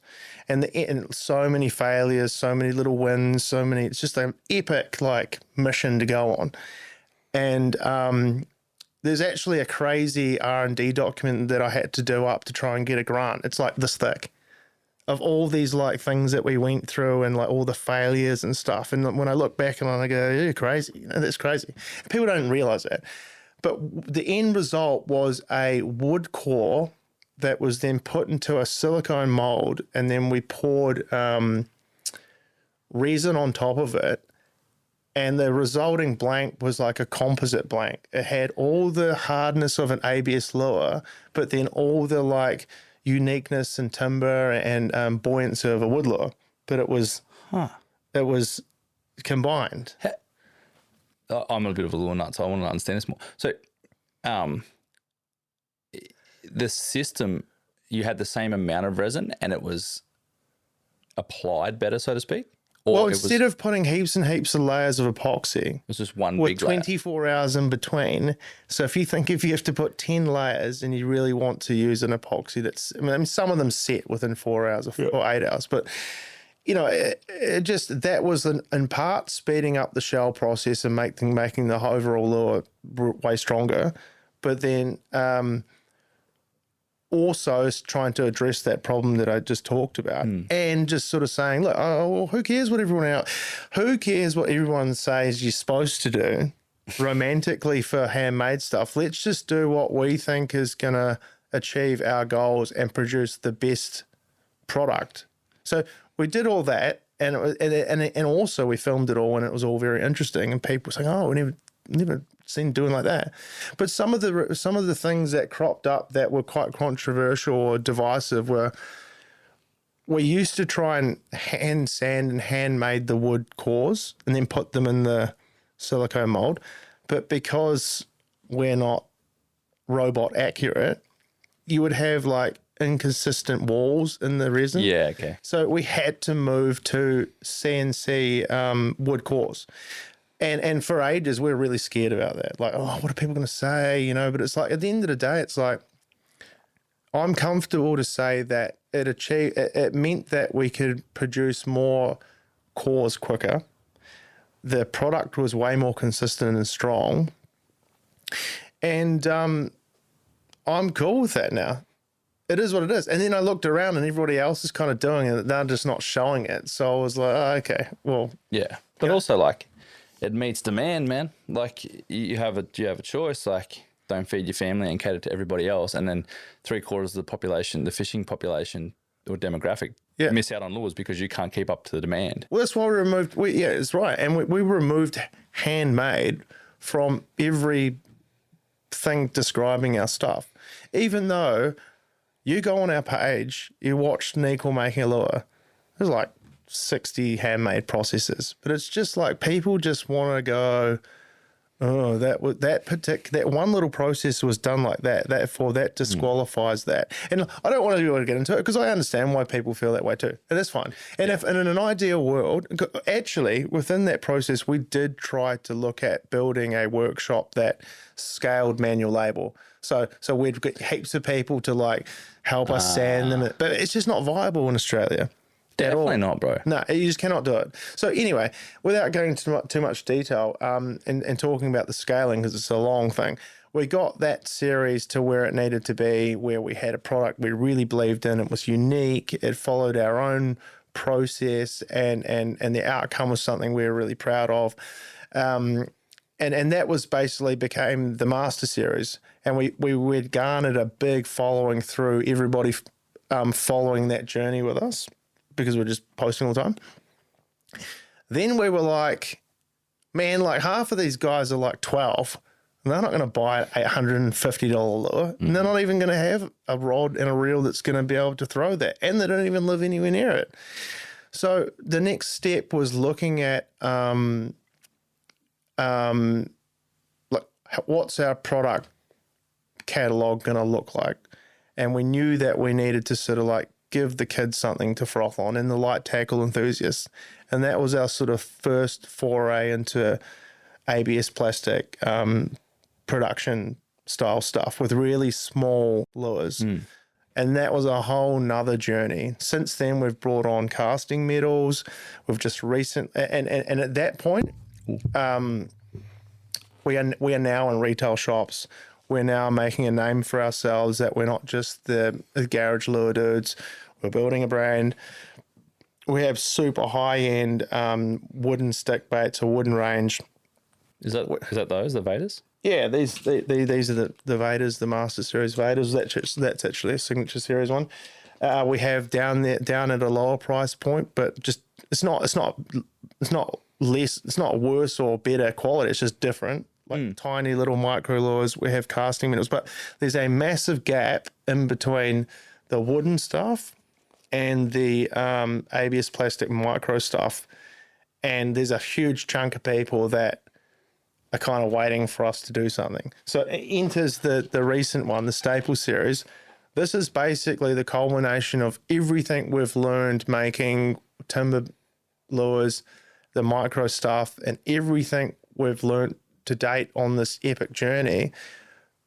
Speaker 2: And so many failures, so many little wins, it's just an epic like mission to go on. And there's actually a crazy R&D document that I had to do up to try and get a grant. It's like this thick of all these like things that we went through and like all the failures and stuff. And when I look back and I go, you're crazy, that's crazy. And people don't realize that. But the end result was a wood core that was then put into a silicone mold, and then we poured resin on top of it. And the resulting blank was like a composite blank. It had all the hardness of an ABS lure, but then all the like uniqueness and timber and buoyancy of a wood lure. But it was combined.
Speaker 1: I'm a bit of a lure nut, so I want to understand this more. So, the system, you had the same amount of resin and it was applied better, so to speak?
Speaker 2: Well, instead of putting heaps and heaps of layers of epoxy,
Speaker 1: it was just one
Speaker 2: with
Speaker 1: big layer.
Speaker 2: 24 hours in between. So if you have to put 10 layers and you really want to use an epoxy some of them set within 4 hours or 8 hours, but that was in part speeding up the shell process and making the overall lure way stronger. But then also trying to address that problem that I just talked about, and just sort of saying, look, who cares what everyone says you're supposed to do romantically for handmade stuff. Let's just do what we think is going to achieve our goals and produce the best product. So we did all that, and also we filmed it all, and it was all very interesting, and people were saying, oh, we never seen doing like that. But some of the things that cropped up that were quite controversial or divisive were, we used to try and hand sand and handmade the wood cores and then put them in the silicone mold. But because we're not robot accurate, you would have like inconsistent walls in the resin.
Speaker 1: Yeah, okay.
Speaker 2: So we had to move to CNC wood cores. And for ages, we were really scared about that. Like, oh, what are people going to say? But it's like, at the end of the day, it's like, I'm comfortable to say that it meant that we could produce more cores quicker. The product was way more consistent and strong. And I'm cool with that now. It is what it is. And then I looked around and everybody else is kind of doing it. They're just not showing it. So I was like, oh, okay, well.
Speaker 1: Yeah. But also like, it meets demand, man. Like you have a choice. Like don't feed your family and cater to everybody else, and then 3/4 of the population, the fishing population or demographic, miss out on lures because you can't keep up to the demand.
Speaker 2: Well, that's why we removed. It's right, and we removed handmade from every thing describing our stuff. Even though you go on our page, you watch Nicole making a lure. There's like 60 handmade processes, but it's just like people just want to go, oh, that one little process was done like that. Therefore, that disqualifies that. And I don't want to be able to get into it because I understand why people feel that way too, and that's fine. And and in an ideal world, actually within that process, we did try to look at building a workshop that scaled manual label. So we'd get heaps of people to like help us sand them, but it's just not viable in Australia.
Speaker 1: Definitely not, bro.
Speaker 2: No, you just cannot do it. So anyway, without going into too much detail and talking about the scaling, because it's a long thing, we got that series to where it needed to be, where we had a product we really believed in. It was unique. It followed our own process, and the outcome was something we were really proud of. And that was basically became the Master Series. And we'd garnered a big following through everybody following that journey with us, because we're just posting all the time. Then we were like, man, like half of these guys are like 12, and they're not going to buy an $850 lure. And they're not even going to have a rod and a reel that's going to be able to throw that. And they don't even live anywhere near it. So the next step was looking at like what's our product catalog going to look like? And we knew that we needed to sort of like give the kids something to froth on, and the light tackle enthusiasts. And that was our sort of first foray into ABS plastic production style stuff with really small lures. And that was a whole nother journey. Since then, we've brought on casting metals. We've just and at that point, we are now in retail shops. We're now making a name for ourselves, that we're not just the garage lure dudes. We're building a brand. We have super high-end wooden stick baits, or wooden range.
Speaker 1: Is that those, the Vaders?
Speaker 2: Yeah, these are the Vaders, the Master Series Vaders. That's actually a signature series one. We have down at a lower price point, but just it's not less, it's not worse or better quality. It's just different. Like tiny little micro lures. We have casting minnows, but there's a massive gap in between the wooden stuff and the ABS plastic micro stuff. And there's a huge chunk of people that are kind of waiting for us to do something. So it enters the recent one, the Staple Series. This is basically the culmination of everything we've learned making timber lures, the micro stuff, and everything we've learned to date on this epic journey,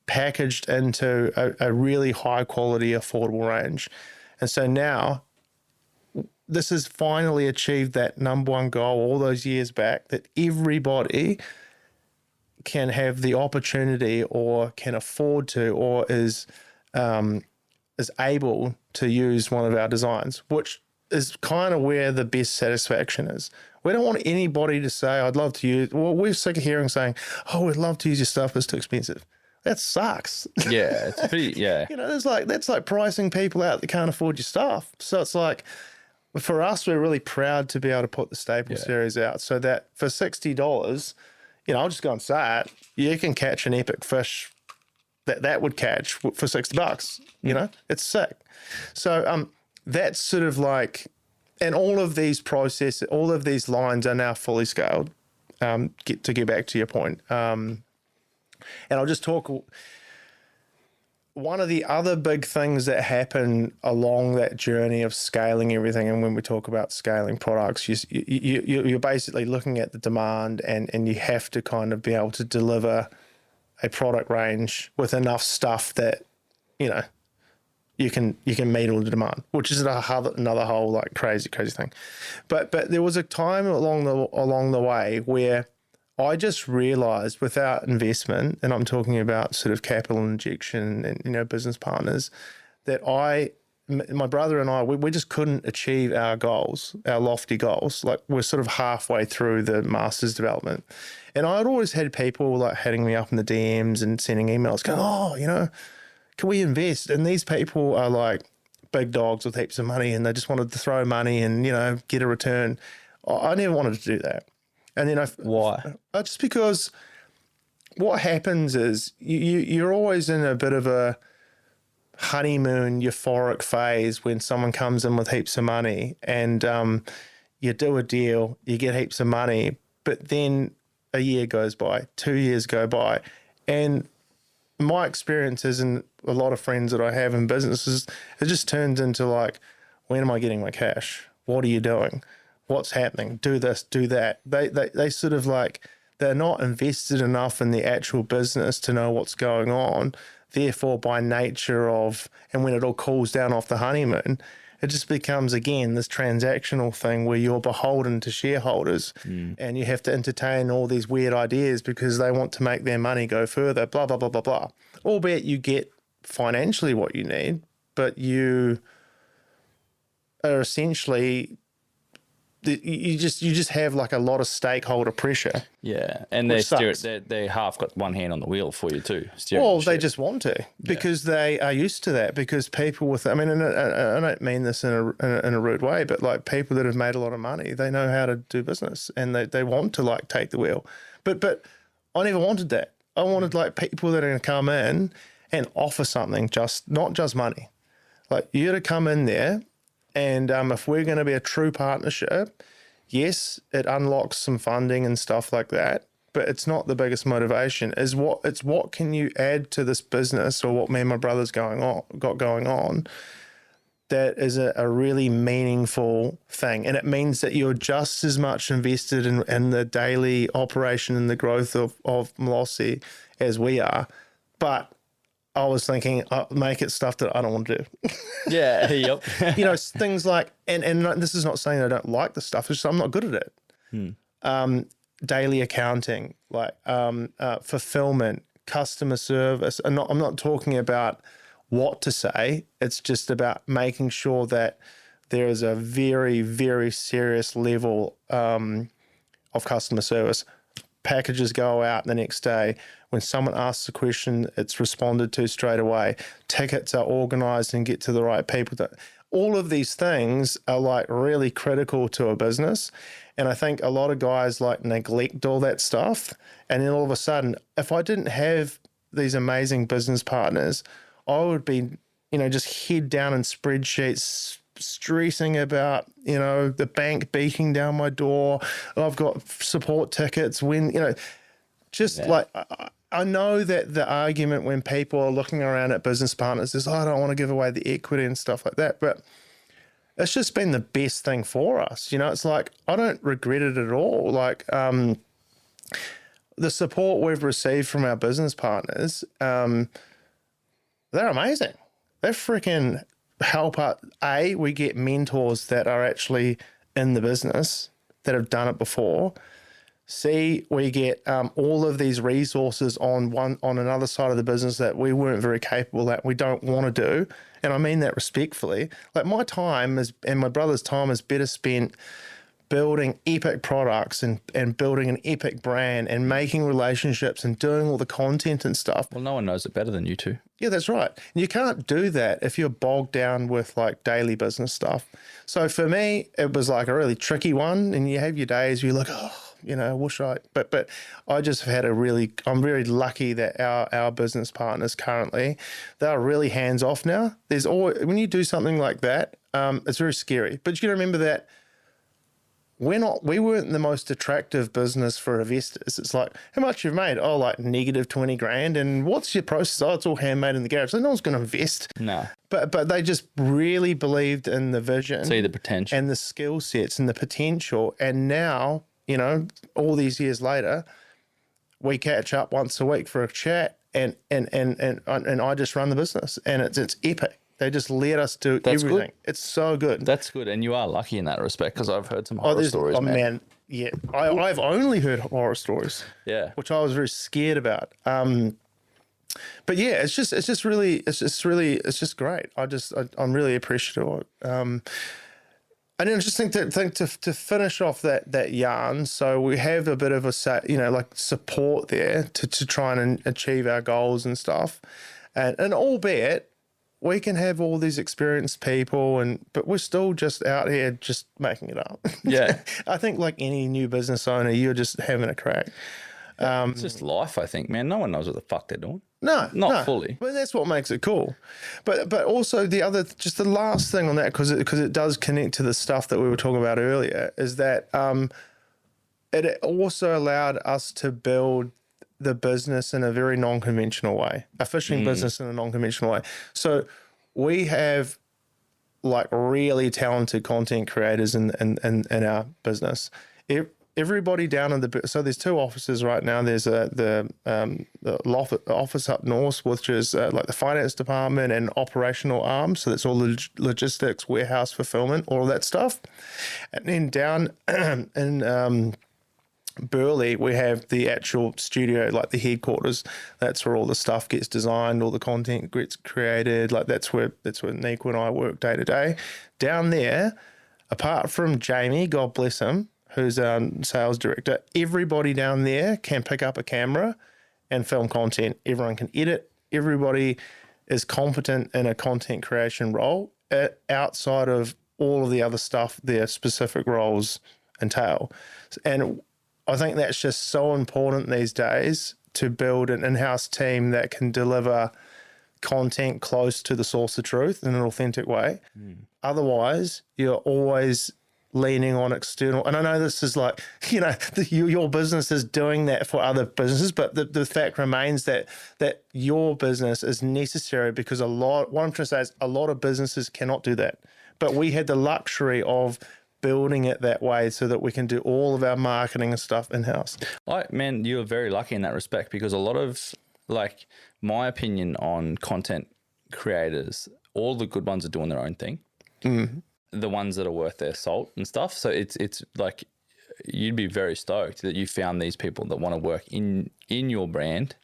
Speaker 2: packaged into a really high quality, affordable range. And so now this has finally achieved that number one goal all those years back, that everybody can have the opportunity, or can afford to, or is able to use one of our designs, which is kind of where the best satisfaction is. We don't want anybody to say, I'd love to use, well, we're sick of hearing saying, oh, we'd love to use your stuff, but it's too expensive. That sucks.
Speaker 1: Yeah, it's pretty, yeah.
Speaker 2: You know, that's like pricing people out that can't afford your stuff. So it's like, for us, we're really proud to be able to put the Staple Series out, so that for $60, you know, I'll just go and say it, you can catch an epic fish that would catch for $60. You know, it's sick. So that's sort of like, and all of these lines are now fully scaled. To get back to your point, and I'll just talk. One of the other big things that happen along that journey of scaling everything, and when we talk about scaling products, you're basically looking at the demand, and you have to kind of be able to deliver a product range with enough stuff that, you know, you can meet all the demand, which is another whole like crazy thing. But there was a time along the way where I just realized, without investment, and I'm talking about sort of capital injection and, you know, business partners, that I my brother and I, we just couldn't achieve our goals, our lofty goals. Like we're sort of halfway through the master's development. And I'd always had people like hitting me up in the DMs and sending emails going, oh, you know, can we invest? And these people are like big dogs with heaps of money and they just wanted to throw money and, you know, get a return. I never wanted to do that. And then
Speaker 1: Why?
Speaker 2: Just because what happens is you're always in a bit of a honeymoon euphoric phase when someone comes in with heaps of money and you do a deal, you get heaps of money, but then a year goes by, 2 years go by, and my experiences and a lot of friends that I have in businesses, it just turns into like, when am I getting my cash? What are you doing? What's happening? Do this, do that. They sort of like, they're not invested enough in the actual business to know what's going on. Therefore, by nature of, and when it all cools down off the honeymoon, it just becomes, again, this transactional thing where you're beholden to shareholders and you have to entertain all these weird ideas because they want to make their money go further, blah, blah, blah, blah, blah. Albeit you get financially what you need, but you are essentially, you just have like a lot of stakeholder pressure.
Speaker 1: Yeah, and they half got one hand on the wheel for you too.
Speaker 2: Well, they just want to because they are used to that. Because people with, I mean, and I don't mean this in a rude way, but like people that have made a lot of money, they know how to do business and they want to like take the wheel. But I never wanted that. I wanted like people that are going to come in and offer something, not just money. Like you got to come in there. And if we're going to be a true partnership, yes, it unlocks some funding and stuff like that, but it's not the biggest motivation. It's what can you add to this business or what me and my brother's got going on that is a really meaningful thing. And it means that you're just as much invested in the daily operation and the growth of Malosi as we are. But I was thinking, make it stuff that I don't want to do.
Speaker 1: Yeah, yep.
Speaker 2: You know, things like, and this is not saying I don't like the stuff, it's just I'm not good at it. Daily accounting, like fulfillment, customer service. I'm not talking about what to say. It's just about making sure that there is a very, very serious level of customer service. Packages go out the next day. When someone asks a question, it's responded to straight away. Tickets are organised and get to the right people. All of these things are like really critical to a business. And I think a lot of guys like neglect all that stuff. And then all of a sudden, if I didn't have these amazing business partners, I would be, you know, just head down in spreadsheets, stressing about, you know, the bank beating down my door. I've got support tickets when, you know, just like I know that the argument when people are looking around at business partners is, oh, I don't want to give away the equity and stuff like that. But it's just been the best thing for us. You know, it's like, I don't regret it at all. Like the support we've received from our business partners, they're amazing. They're freaking help us. We get mentors that are actually in the business that have done it before. C, we get all of these resources on another side of the business that we weren't very capable at, we don't want to do. And I mean that respectfully. Like my time and my brother's time is better spent building epic products and building an epic brand and making relationships and doing all the content and stuff.
Speaker 1: Well, no one knows it better than you two.
Speaker 2: Yeah, that's right. And you can't do that if you're bogged down with like daily business stuff. So for me, it was like a really tricky one. And you have your days where you're like, oh, you know, wish I, but I just had I'm very lucky that our business partners currently, they're really hands off now. There's always, when you do something like that, it's very scary, but you got to remember that we weren't the most attractive business for investors. It's like, how much you've made? Oh, like negative 20 grand. And what's your process? Oh, it's all handmade in the garage. So no one's going to invest.
Speaker 1: No.
Speaker 2: But they just really believed in the vision.
Speaker 1: See the potential.
Speaker 2: And the skill sets and the potential. And now, you know, all these years later, we catch up once a week for a chat and I just run the business and it's epic. They just let us do everything. Good. It's so good.
Speaker 1: That's good. And you are lucky in that respect because I've heard some horror stories, man.
Speaker 2: Yeah. I've only heard horror stories.
Speaker 1: Yeah.
Speaker 2: Which I was very scared about. But yeah, it's just great. I'm really appreciative of it. And then just think to finish off that yarn. So we have a bit of a support there to try and achieve our goals and stuff, and albeit we can have all these experienced people, but we're still just out here just making it up.
Speaker 1: Yeah.
Speaker 2: I think like any new business owner, you're just having a crack.
Speaker 1: It's just life, I think, man. No one knows what the fuck they're doing.
Speaker 2: No,
Speaker 1: fully.
Speaker 2: But that's what makes it cool. But also the last thing on that, because it does connect to the stuff that we were talking about earlier, is that it also allowed us to build the business in a very non-conventional way, a fishing business in a non-conventional way. So we have like really talented content creators in our business. Everybody down in so there's two offices right now. There's the office up north, which is like the finance department and operational arm. So that's all logistics, warehouse, fulfillment, all of that stuff. And then down in Burley, we have the actual studio, like the headquarters. That's where all the stuff gets designed, all the content gets created. Like that's where Nico and I work day to day. Down there, apart from Jamie, God bless him, who's our sales director, everybody down there can pick up a camera and film content. Everyone can edit. Everybody is competent in a content creation role outside of all of the other stuff their specific roles entail. And I think that's just so important these days to build an in-house team that can deliver content close to the source of truth in an authentic way. Otherwise, you're always leaning on external. And I know this is like, your business is doing that for other businesses, but the fact remains that your business is necessary because what I'm trying to say is a lot of businesses cannot do that. But we had the luxury of building it that way so that we can do all of our marketing and stuff in-house.
Speaker 1: Man, you're very lucky in that respect because a lot of, like, my opinion on content creators, all the good ones are doing their own thing. The ones that are worth their salt and stuff. So it's like you'd be very stoked that you found these people that want to work in your brand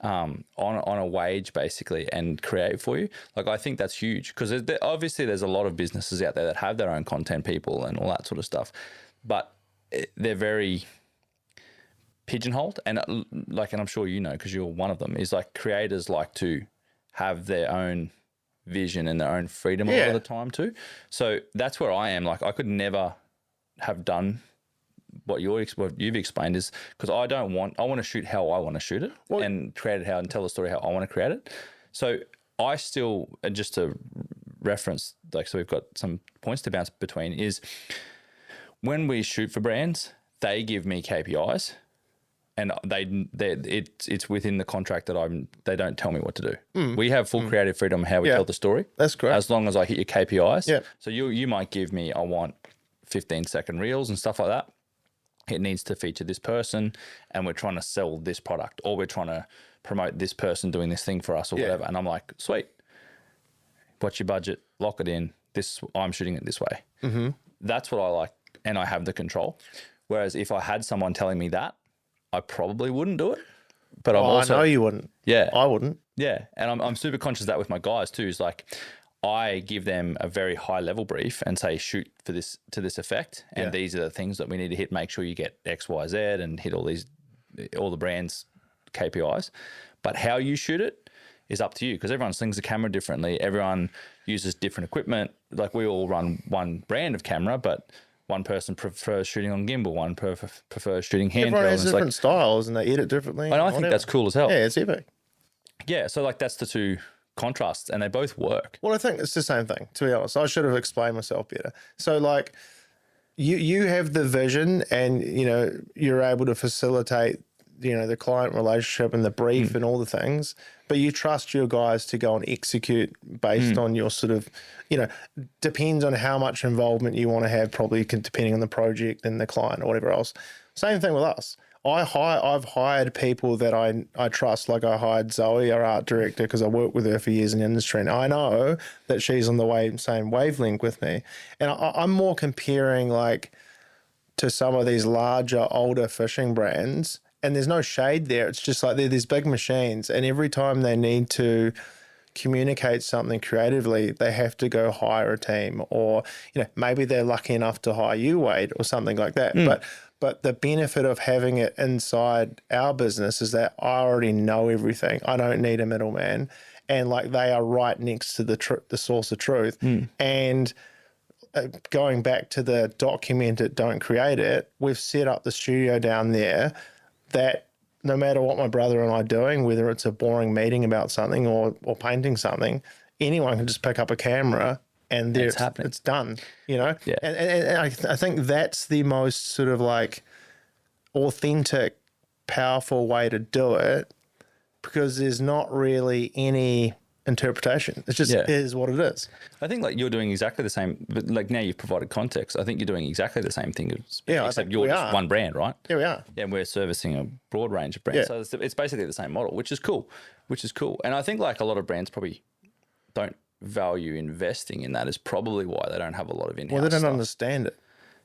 Speaker 1: on a wage basically and create for you. Like I think that's huge because obviously there's a lot of businesses out there that have their own content people and all that sort of stuff, but they're very pigeonholed and I'm sure you know because you're one of them, is like creators like to have their own vision and their own freedom a lot of the time too. So that's where I am. Like I could never have done what you've explained is because I want to shoot how I want to shoot it and create it how and tell the story how I want to create it. So I still, just to reference, like, so we've got some points to bounce between is when we shoot for brands, they give me KPIs and it's within the contract that they don't tell me what to do. We have full creative freedom how we tell the story.
Speaker 2: That's great.
Speaker 1: As long as I hit your KPIs.
Speaker 2: Yeah.
Speaker 1: So you might give me, I want 15-second reels and stuff like that. It needs to feature this person and we're trying to sell this product or we're trying to promote this person doing this thing for us or whatever. And I'm like, sweet. What's your budget? Lock it in. I'm shooting it this way. That's what I like. And I have the control. Whereas if I had someone telling me that, I probably wouldn't do it. But I
Speaker 2: know you wouldn't.
Speaker 1: Yeah.
Speaker 2: I wouldn't.
Speaker 1: Yeah. And I'm super conscious of that with my guys too. Is like I give them a very high level brief and say, shoot for this to this effect. And these are the things that we need to hit. Make sure you get X, Y, Z and hit all the brands KPIs. But how you shoot it is up to you because everyone slings the camera differently. Everyone uses different equipment. Like we all run one brand of camera, but one person prefers shooting on gimbal, one prefers shooting handheld.
Speaker 2: Everyone has different styles and they edit differently.
Speaker 1: And I think that's cool as hell.
Speaker 2: Yeah, it's epic.
Speaker 1: Yeah, so like that's the two contrasts and they both work.
Speaker 2: Well, I think it's the same thing, to be honest. I should have explained myself better. So like you have the vision and, you're able to facilitate, the client relationship and the brief and all the things, but you trust your guys to go and execute based on your sort of, depends on how much involvement you want to have, probably depending on the project and the client or whatever else. Same thing with us. I've hired people that I trust, like I hired Zoe, our art director, because I worked with her for years in the industry, and I know that she's on the same wavelength with me. And I'm more comparing like to some of these larger, older fishing brands and there's no shade there. It's just like there's big machines, and every time they need to communicate something creatively, they have to go hire a team, or maybe they're lucky enough to hire you, Wade, or something like that. But the benefit of having it inside our business is that I already know everything. I don't need a middleman, and like they are right next to the source of truth. And going back to the document it, don't create it, we've set up the studio down there that no matter what my brother and I are doing, whether it's a boring meeting about something or painting something, anyone can just pick up a camera and there it's done, Yeah. And I think that's the most sort of like authentic, powerful way to do it, because there's not really any interpretation. It's just is what it is.
Speaker 1: I think like you're doing exactly the same, but like now you've provided context. I think you're doing exactly the same thing. Except you're just one brand, right?
Speaker 2: Yeah, we are.
Speaker 1: Yeah, and we're servicing a broad range of brands. So it's basically the same model, which is cool. And I think like a lot of brands probably don't value investing in that, is probably why they don't have a lot of in-house
Speaker 2: Well, they don't
Speaker 1: stuff.
Speaker 2: understand it.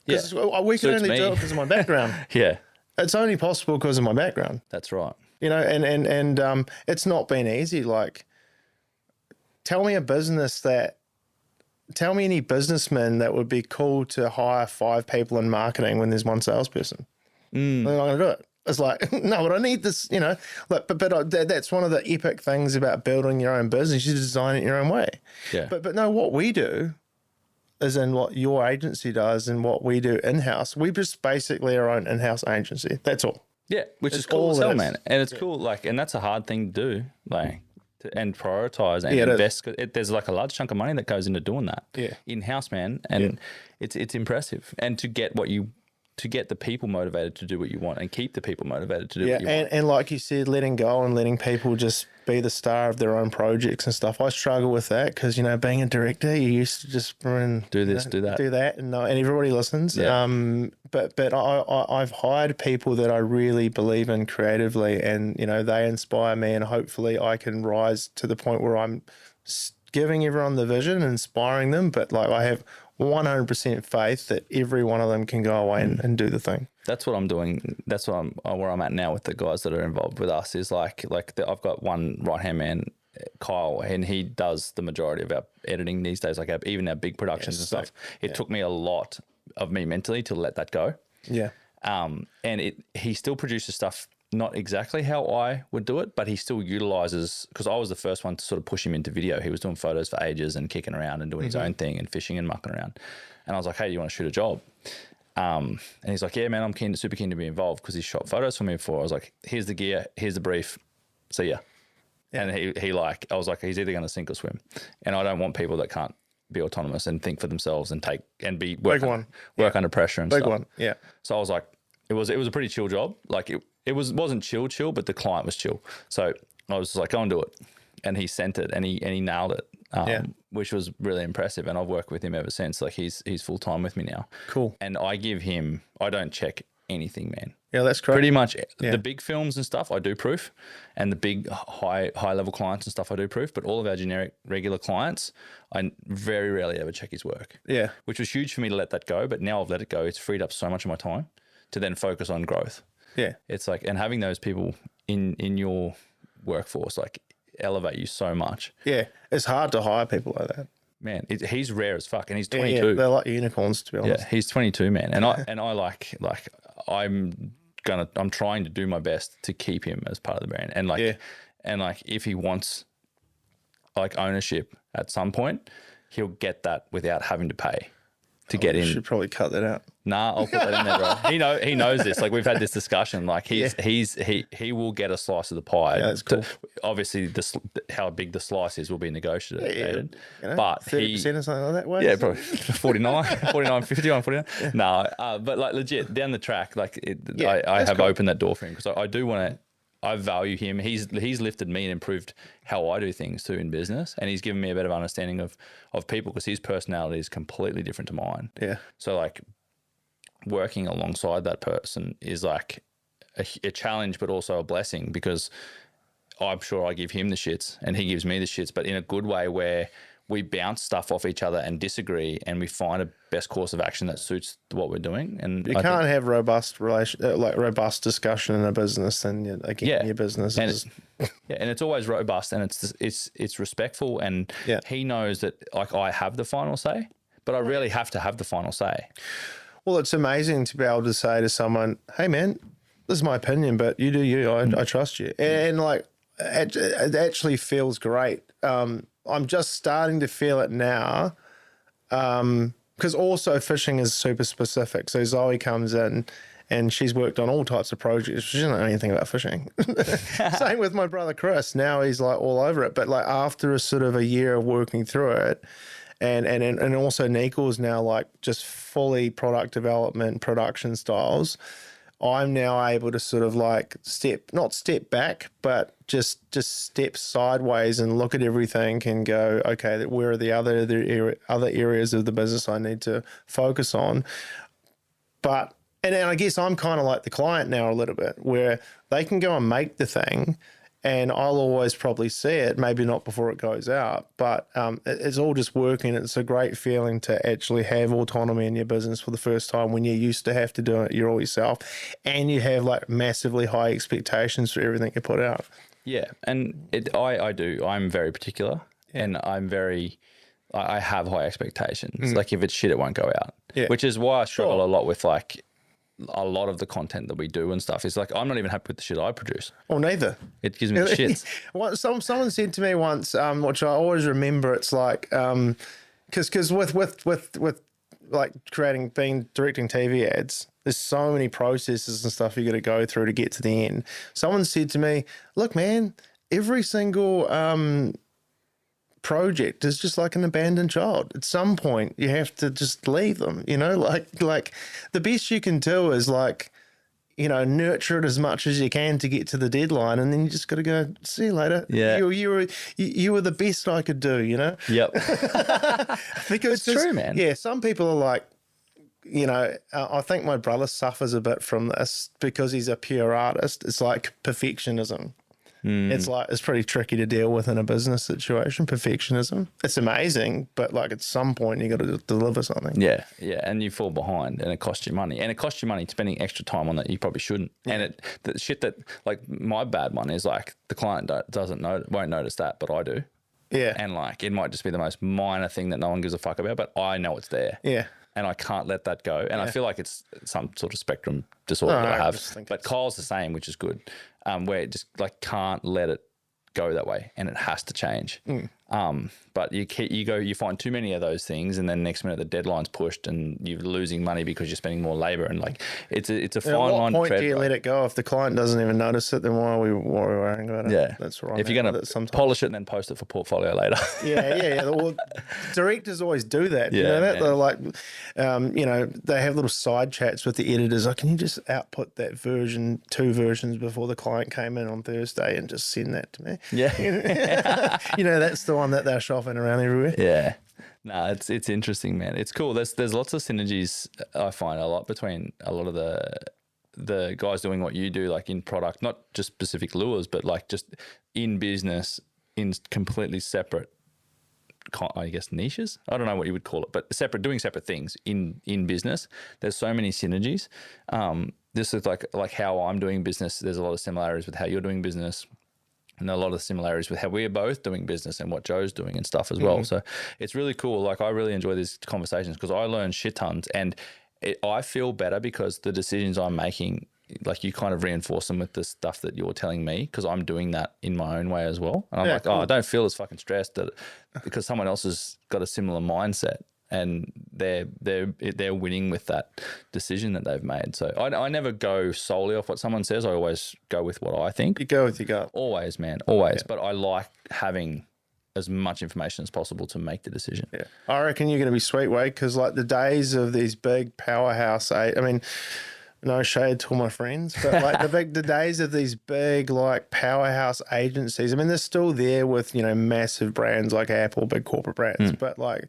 Speaker 2: Because we can only do it because of my background.
Speaker 1: Yeah.
Speaker 2: It's only possible because of my background.
Speaker 1: That's right.
Speaker 2: And it's not been easy. Like, tell me any businessman that would be cool to hire 5 people in marketing when there's one salesperson. They're not going to do it. It's like, no, but I need this, but that's one of the epic things about building your own business. You design it your own way.
Speaker 1: Yeah.
Speaker 2: But no, what we do is in what your agency does and what we do in-house. We just basically our own in-house agency. That's all.
Speaker 1: Yeah, which is cool as hell, man. And it's cool, like, and that's a hard thing to do, like, and prioritize and invest. There's like a large chunk of money that goes into doing that.
Speaker 2: Yeah.
Speaker 1: In-house, man. And it's impressive. And to get the people motivated to do what you want and keep the people motivated to do what you want.
Speaker 2: And like you said, letting go and letting people just be the star of their own projects and stuff. I struggle with that because, being a director, you used to just
Speaker 1: do this, do that,
Speaker 2: and everybody listens.
Speaker 1: Yeah.
Speaker 2: But I've hired people that I really believe in creatively, and, they inspire me, and hopefully I can rise to the point where I'm giving everyone the vision and inspiring them. But like I have 100% faith that every one of them can go away and do the thing.
Speaker 1: That's what I'm doing. That's what where I'm at now with the guys that are involved with us is I've got one right-hand man, Kyle, and he does the majority of our editing these days, like even our big productions and stuff. It took me a lot of me mentally to let that go.
Speaker 2: Yeah.
Speaker 1: And he still produces stuff not exactly how I would do it, but he still utilizes, because I was the first one to sort of push him into video. He was doing photos for ages and kicking around and doing his own thing and fishing and mucking around. And I was like, hey, do you want to shoot a job? And he's like, yeah, man, I'm super keen to be involved, because he shot photos for me before. I was like, here's the gear, here's the brief, see ya. Yeah. And I was like, he's either going to sink or swim. And I don't want people that can't be autonomous and think for themselves and work under pressure and stuff.
Speaker 2: Big one, yeah.
Speaker 1: So I was like, it was a pretty chill job. Like it wasn't chill, but the client was chill. So I was like, go and do it. And he sent it and he nailed it, which was really impressive. And I've worked with him ever since. Like he's full time with me now.
Speaker 2: Cool.
Speaker 1: And I don't check anything, man.
Speaker 2: Yeah, that's correct.
Speaker 1: Pretty much the big films and stuff I do proof, and the big high level clients and stuff I do proof, but all of our generic regular clients, I very rarely ever check his work.
Speaker 2: Yeah.
Speaker 1: Which was huge for me to let that go, but now I've let it go. It's freed up so much of my time to then focus on growth. Yeah. It's like, and having those people in your workforce like elevate you so much.
Speaker 2: Yeah. It's hard to hire people like that.
Speaker 1: Man, he's rare as fuck, and he's 22.
Speaker 2: Yeah, they're like unicorns, to be honest.
Speaker 1: Yeah, he's 22, man, and I'm trying to do my best to keep him as part of the brand, and if he wants like ownership at some point, he'll get that without having to pay to get in.
Speaker 2: Should probably cut that out.
Speaker 1: Nah, I'll put that in there, bro. He knows this. Like we've had this discussion. Like he will get a slice of the pie.
Speaker 2: Yeah, that's cool.
Speaker 1: Obviously, how big the slice is will be negotiated. Yeah. But
Speaker 2: 30% or something like that. Way?
Speaker 1: Yeah, probably 49, 51, 49. Yeah. No, but like legit down the track, like I have opened that door for him because I do want to. I value him. He's lifted me and improved how I do things too in business, and he's given me a better understanding of people because his personality is completely different to mine. Yeah. So like working alongside that person is like a challenge, but also a blessing because I'm sure I give him the shits and he gives me the shits, but in a good way where we bounce stuff off each other and disagree, and we find a best course of action that suits what we're doing. And
Speaker 2: you can't have robust robust discussion in a business, and your business is.
Speaker 1: And it's always robust, and it's respectful, and he knows that like I have the final say, but I really have to have the final say.
Speaker 2: Well, it's amazing to be able to say to someone, "Hey, man, this is my opinion, but you do you. I trust you," and like it actually feels great. I'm just starting to feel it now. Because also fishing is super specific. So Zoe comes in and she's worked on all types of projects. She doesn't know anything about fishing. Same with my brother Chris. Now he's like all over it. But like after a sort of a year of working through it, and also Nico's now like just fully product development, production styles, I'm now able to sort of like not step back, but just step sideways and look at everything and go, okay, where are the other areas of the business I need to focus on? But, and I guess I'm kind of like the client now a little bit, where they can go and make the thing, and I'll always probably see it, maybe not before it goes out, but it's all just working. It's a great feeling to actually have autonomy in your business for the first time, when you used to have to do it all yourself, and you have like massively high expectations for everything you put out.
Speaker 1: Yeah, and I do. I'm very particular, and I have high expectations. Like if it's shit, it won't go out. Yeah. Which is why I struggle a lot with like a lot of the content that we do and stuff. Is like I'm not even happy with the shit I produce.
Speaker 2: Oh, neither.
Speaker 1: It gives me the shits.
Speaker 2: Someone said to me once, which I always remember. It's like because with like directing TV ads, there's so many processes and stuff you got to go through to get to the end. Someone said to me, "Look, man, every single project is just like an abandoned child. At some point, you have to just leave them. You know, like the best you can do is like, you know, nurture it as much as you can to get to the deadline, and then you just got to go, see you later.
Speaker 1: Yeah,
Speaker 2: you were the best I could do. You know.
Speaker 1: Yep.
Speaker 2: Because
Speaker 1: it's true, man.
Speaker 2: Yeah, some people are like, you know, I think my brother suffers a bit from this because he's a pure artist. It's like perfectionism. It's pretty tricky to deal with in a business situation. Perfectionism. It's amazing, but like at some point you got to deliver something.
Speaker 1: Yeah, and you fall behind, and it costs you money, and it costs you money spending extra time on that you probably shouldn't. Yeah. And the shit that like my bad one is like the client won't notice that, but I do.
Speaker 2: Yeah,
Speaker 1: and like it might just be the most minor thing that no one gives a fuck about, but I know it's there.
Speaker 2: Yeah.
Speaker 1: And I can't let that go. And I feel like it's some sort of spectrum disorder that I have. But Kyle's the same, which is good, where it just like can't let it go that way, and it has to change. But you find too many of those things, and then next minute the deadline's pushed, and you're losing money because you're spending more labor, and like it's a fine line. At what
Speaker 2: point do you let it go? If the client doesn't even notice it, then why are we worrying about it?
Speaker 1: Yeah,
Speaker 2: that's right.
Speaker 1: If you're going to polish it and then post it for portfolio later.
Speaker 2: Yeah. Well, directors always do that.
Speaker 1: Yeah,
Speaker 2: you know that? They're like, you know, they have little side chats with the editors. Like, can you just output that version, 2 versions before the client came in on Thursday, and just send that to me?
Speaker 1: Yeah.
Speaker 2: You know, that's the one that they're shopping around everywhere.
Speaker 1: Yeah. No, it's interesting, man. It's cool. There's lots of synergies I find a lot between a lot of the guys doing what you do, like in product, not just specific lures, but like just in business, in completely separate, I guess, niches. I don't know what you would call it, but doing separate things in business. There's so many synergies. This is like how I'm doing business. There's a lot of similarities with how you're doing business, and a lot of similarities with how we're both doing business and what Joe's doing and stuff as well. So it's really cool. Like I really enjoy these conversations because I learn shit tons, and I feel better because the decisions I'm making, like you kind of reinforce them with the stuff that you're telling me, because I'm doing that in my own way as well. And I'm like, cool. I don't feel as fucking stressed because someone else has got a similar mindset, and they're winning with that decision that they've made. So I never go solely off what someone says. I always go with what I think.
Speaker 2: You go with your gut.
Speaker 1: Always, man, always. Yeah. But I like having as much information as possible to make the decision.
Speaker 2: Yeah, I reckon you're going to be sweet, Wade, because like the days of these big powerhouse, I mean, no shade to all my friends, but like the days of these big like powerhouse agencies, I mean, they're still there with, you know, massive brands like Apple, big corporate brands, but like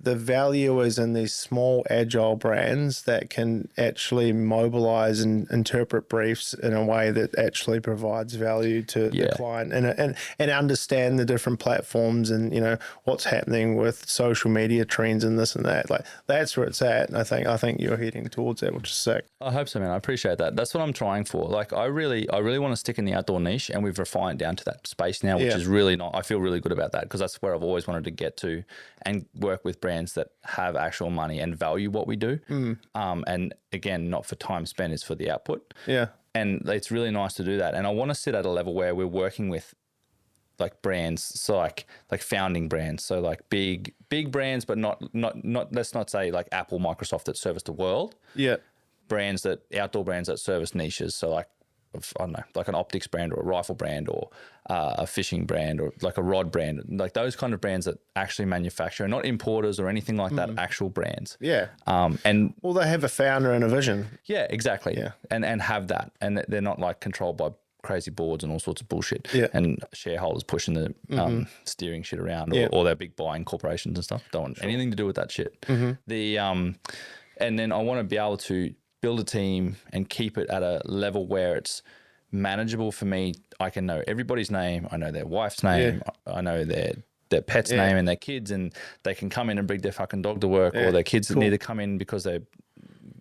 Speaker 2: the value is in these small, agile brands that can actually mobilize and interpret briefs in a way that actually provides value to the client and understand the different platforms and, you know, what's happening with social media trends and this and that. Like, that's where it's at. And I think you're heading towards that, which is sick.
Speaker 1: I hope so, man. I appreciate that. That's what I'm trying for. Like, I really want to stick in the outdoor niche, and we've refined down to that space now, which is really not, I feel really good about that, because that's where I've always wanted to get to and work with brands that have actual money and value what we do. And again, not for time spent, it's for the output.
Speaker 2: Yeah.
Speaker 1: And it's really nice to do that. And I want to sit at a level where we're working with like brands, so like founding brands, so like big brands, but not let's not say like Apple, Microsoft that service the world.
Speaker 2: Yeah.
Speaker 1: Outdoor brands that service niches. So like, I don't know, like an optics brand or a rifle brand or a fishing brand or like a rod brand, like those kind of brands that actually manufacture, not importers or anything like that, actual brands.
Speaker 2: Yeah.
Speaker 1: And
Speaker 2: well, they have a founder and a vision.
Speaker 1: Yeah, exactly.
Speaker 2: Yeah.
Speaker 1: And have that, and they're not like controlled by crazy boards and all sorts of bullshit.
Speaker 2: Yeah.
Speaker 1: And shareholders pushing the steering shit around, or their big buying corporations and stuff. Don't want anything to do with that shit. The and then I want to be able to build a team and keep it at a level where it's manageable for me. I can know everybody's name. I know their wife's name. I know their pet's name and their kids, and they can come in and bring their fucking dog to work, or their kids that need to come in because they're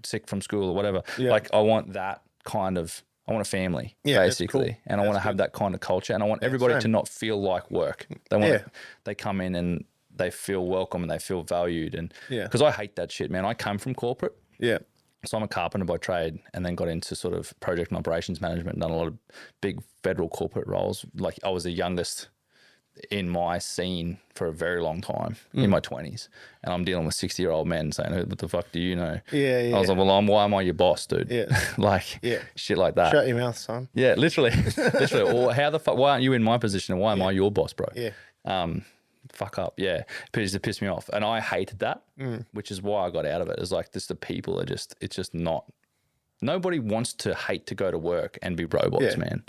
Speaker 1: sick from school or whatever. Like, I want that kind of, I want a family, basically. And I want to have that kind of culture, and I want everybody to not feel like work. They want they come in and they feel welcome and they feel valued. And because I hate that shit, man. I come from corporate.
Speaker 2: Yeah.
Speaker 1: So I'm a carpenter by trade, and then got into sort of project and operations management, and done a lot of big federal corporate roles. Like, I was the youngest in my scene for a very long time, in my 20s, and I'm dealing with 60-year-old men saying, "What the fuck do you know?" I was like, "Well, why am I your boss, dude?" Shit like that.
Speaker 2: Shut your mouth, son.
Speaker 1: Yeah, literally. Or how the fuck? Why aren't you in my position, and why am I your boss, bro? Fuck up. Yeah, it used to piss me off, and I hated that, which is why I got out of it. It's like, the people are just, it's just not. Nobody wants to hate to go to work and be robots, man.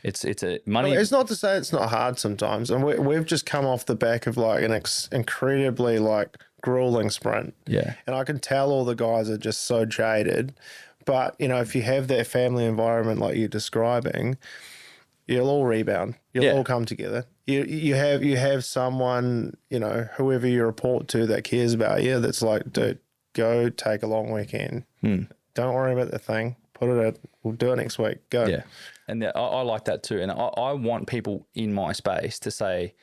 Speaker 1: It's a money.
Speaker 2: It's not to say it's not hard sometimes, and we've just come off the back of like an incredibly like grueling sprint.
Speaker 1: Yeah,
Speaker 2: and I can tell all the guys are just so jaded. But you know, if you have that family environment like you're describing, you'll all rebound. You'll all come together. You have someone, you know, whoever you report to that cares about you, that's like, dude, go take a long weekend. Don't worry about the thing. Put it at, we'll do it next week. Go.
Speaker 1: Yeah. And I like that too. And I want people in my space to say,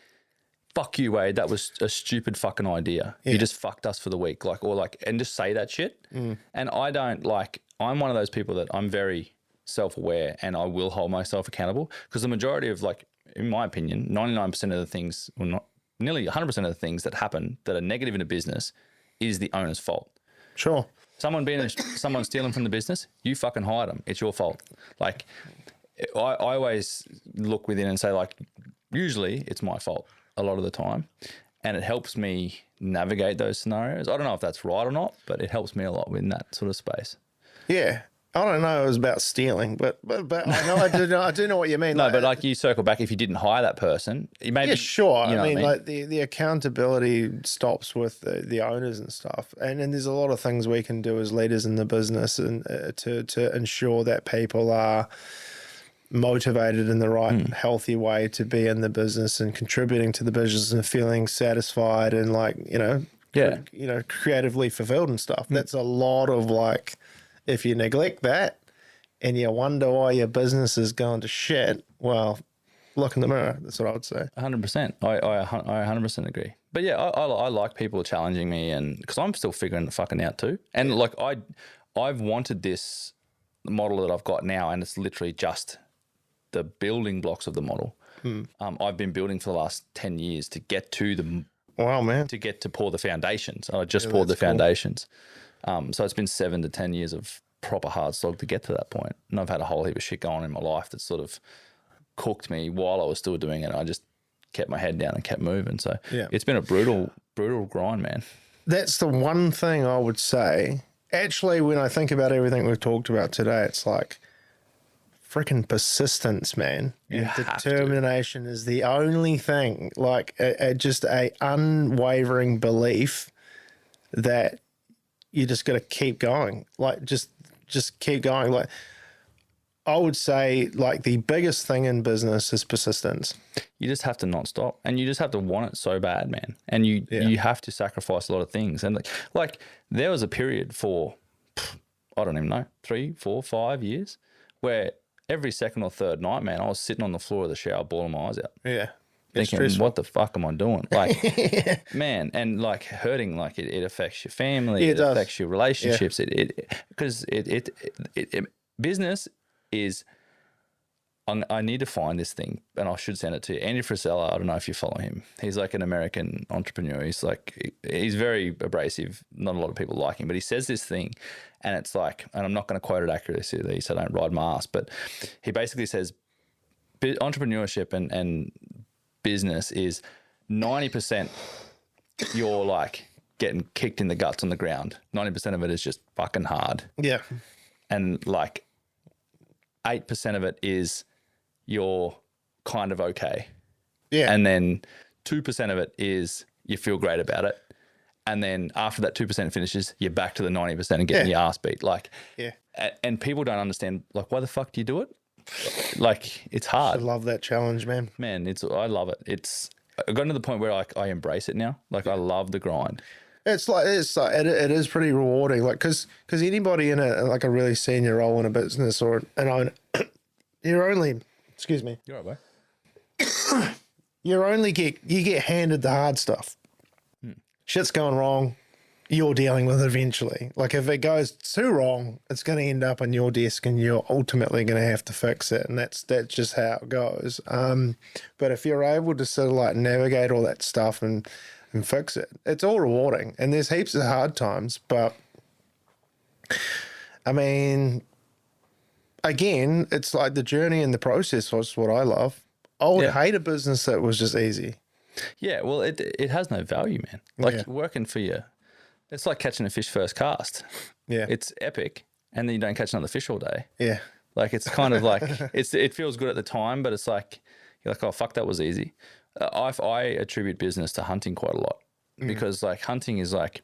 Speaker 1: fuck you, Wade, that was a stupid fucking idea. You just fucked us for the week. And just say that shit. And I don't I'm one of those people that I'm very self-aware, and I will hold myself accountable, because the majority of, like, in my opinion, 99% of the things, well, not nearly 100% of the things that happen that are negative in a business is the owner's fault.
Speaker 2: Sure.
Speaker 1: Someone stealing from the business, you fucking hired them. It's your fault. Like, I always look within and say, like, usually it's my fault a lot of the time, and it helps me navigate those scenarios. I don't know if that's right or not, but it helps me a lot in that sort of space.
Speaker 2: Yeah. I don't know it was about stealing, but I know I do know what you mean.
Speaker 1: No, but like, you circle back, if you didn't hire that person, maybe. Yeah,
Speaker 2: sure. I mean, like, the accountability stops with the owners and stuff, and there's a lot of things we can do as leaders in the business, and to ensure that people are motivated in the right, healthy way to be in the business and contributing to the business and feeling satisfied and, like, creatively fulfilled and stuff. That's a lot of, like. If you neglect that and you wonder why your business is going to shit, well, look in the mirror. That's what I would say.
Speaker 1: 100%. I 100% agree. But yeah, I like people challenging me, and because I'm still figuring the fucking out too. And like, I've wanted this model that I've got now, and it's literally just the building blocks of the model. I've been building for the last 10 years to get to the.
Speaker 2: Wow, man.
Speaker 1: To get to pour the foundations. I just poured the foundations. So it's been 7 to 10 years of proper hard slog to get to that point. And I've had a whole heap of shit going on in my life that sort of cooked me while I was still doing it. I just kept my head down and kept moving. So it's been a brutal grind, man.
Speaker 2: That's the one thing I would say. Actually, when I think about everything we've talked about today, it's like freaking persistence, man. And determination is the only thing. Like, just a unwavering belief that you just got to keep going. Like just keep going. Like I would say like the biggest thing in business is persistence.
Speaker 1: You just have to not stop, and you just have to want it so bad, man. And you have to sacrifice a lot of things. And like there was a period for, I don't even know, 3, 4, 5 years where every second or third night, man, I was sitting on the floor of the shower, bawling my eyes out.
Speaker 2: Yeah.
Speaker 1: Thinking, what the fuck am I doing? Like, man, and like hurting, like it affects your family, it affects your relationships. Because business is, I need to find this thing, and I should send it to you. Andy Frisella, I don't know if you follow him. He's like an American entrepreneur. He's very abrasive. Not a lot of people like him, but he says this thing, and it's like, and I'm not going to quote it accurately, so I don't ride my ass, but he basically says entrepreneurship and business is 90% you're like getting kicked in the guts on the ground. 90% of it is just fucking hard.
Speaker 2: Yeah.
Speaker 1: And like 8% of it is you're kind of okay.
Speaker 2: Yeah.
Speaker 1: And then 2% of it is you feel great about it. And then after that 2% finishes, you're back to the 90% and getting your ass beat. Like, and people don't understand, like, why the fuck do you do it? Like, it's hard.
Speaker 2: I love that challenge, man.
Speaker 1: Man, I love it. I've gotten to the point where like I embrace it now. Like I love the grind.
Speaker 2: It is pretty rewarding. Like, cause anybody in a really senior role in a business or an owner, excuse me.
Speaker 1: You're all right, bro.
Speaker 2: You get handed the hard stuff. Shit's going wrong. You're dealing with it eventually. Like if it goes too wrong, it's going to end up on your desk and you're ultimately going to have to fix it. And that's just how it goes. But if you're able to sort of like navigate all that stuff and fix it, it's all rewarding. And there's heaps of hard times, but I mean, again, it's like the journey and the process was what I love. I would hate a business that was just easy.
Speaker 1: Yeah, well, it has no value, man. Like working for you. It's like catching a fish first cast.
Speaker 2: Yeah.
Speaker 1: It's epic. And then you don't catch another fish all day.
Speaker 2: Yeah.
Speaker 1: Like it's kind of like, it feels good at the time, but it's like, you're like, oh, fuck, that was easy. I attribute business to hunting quite a lot because like hunting is like,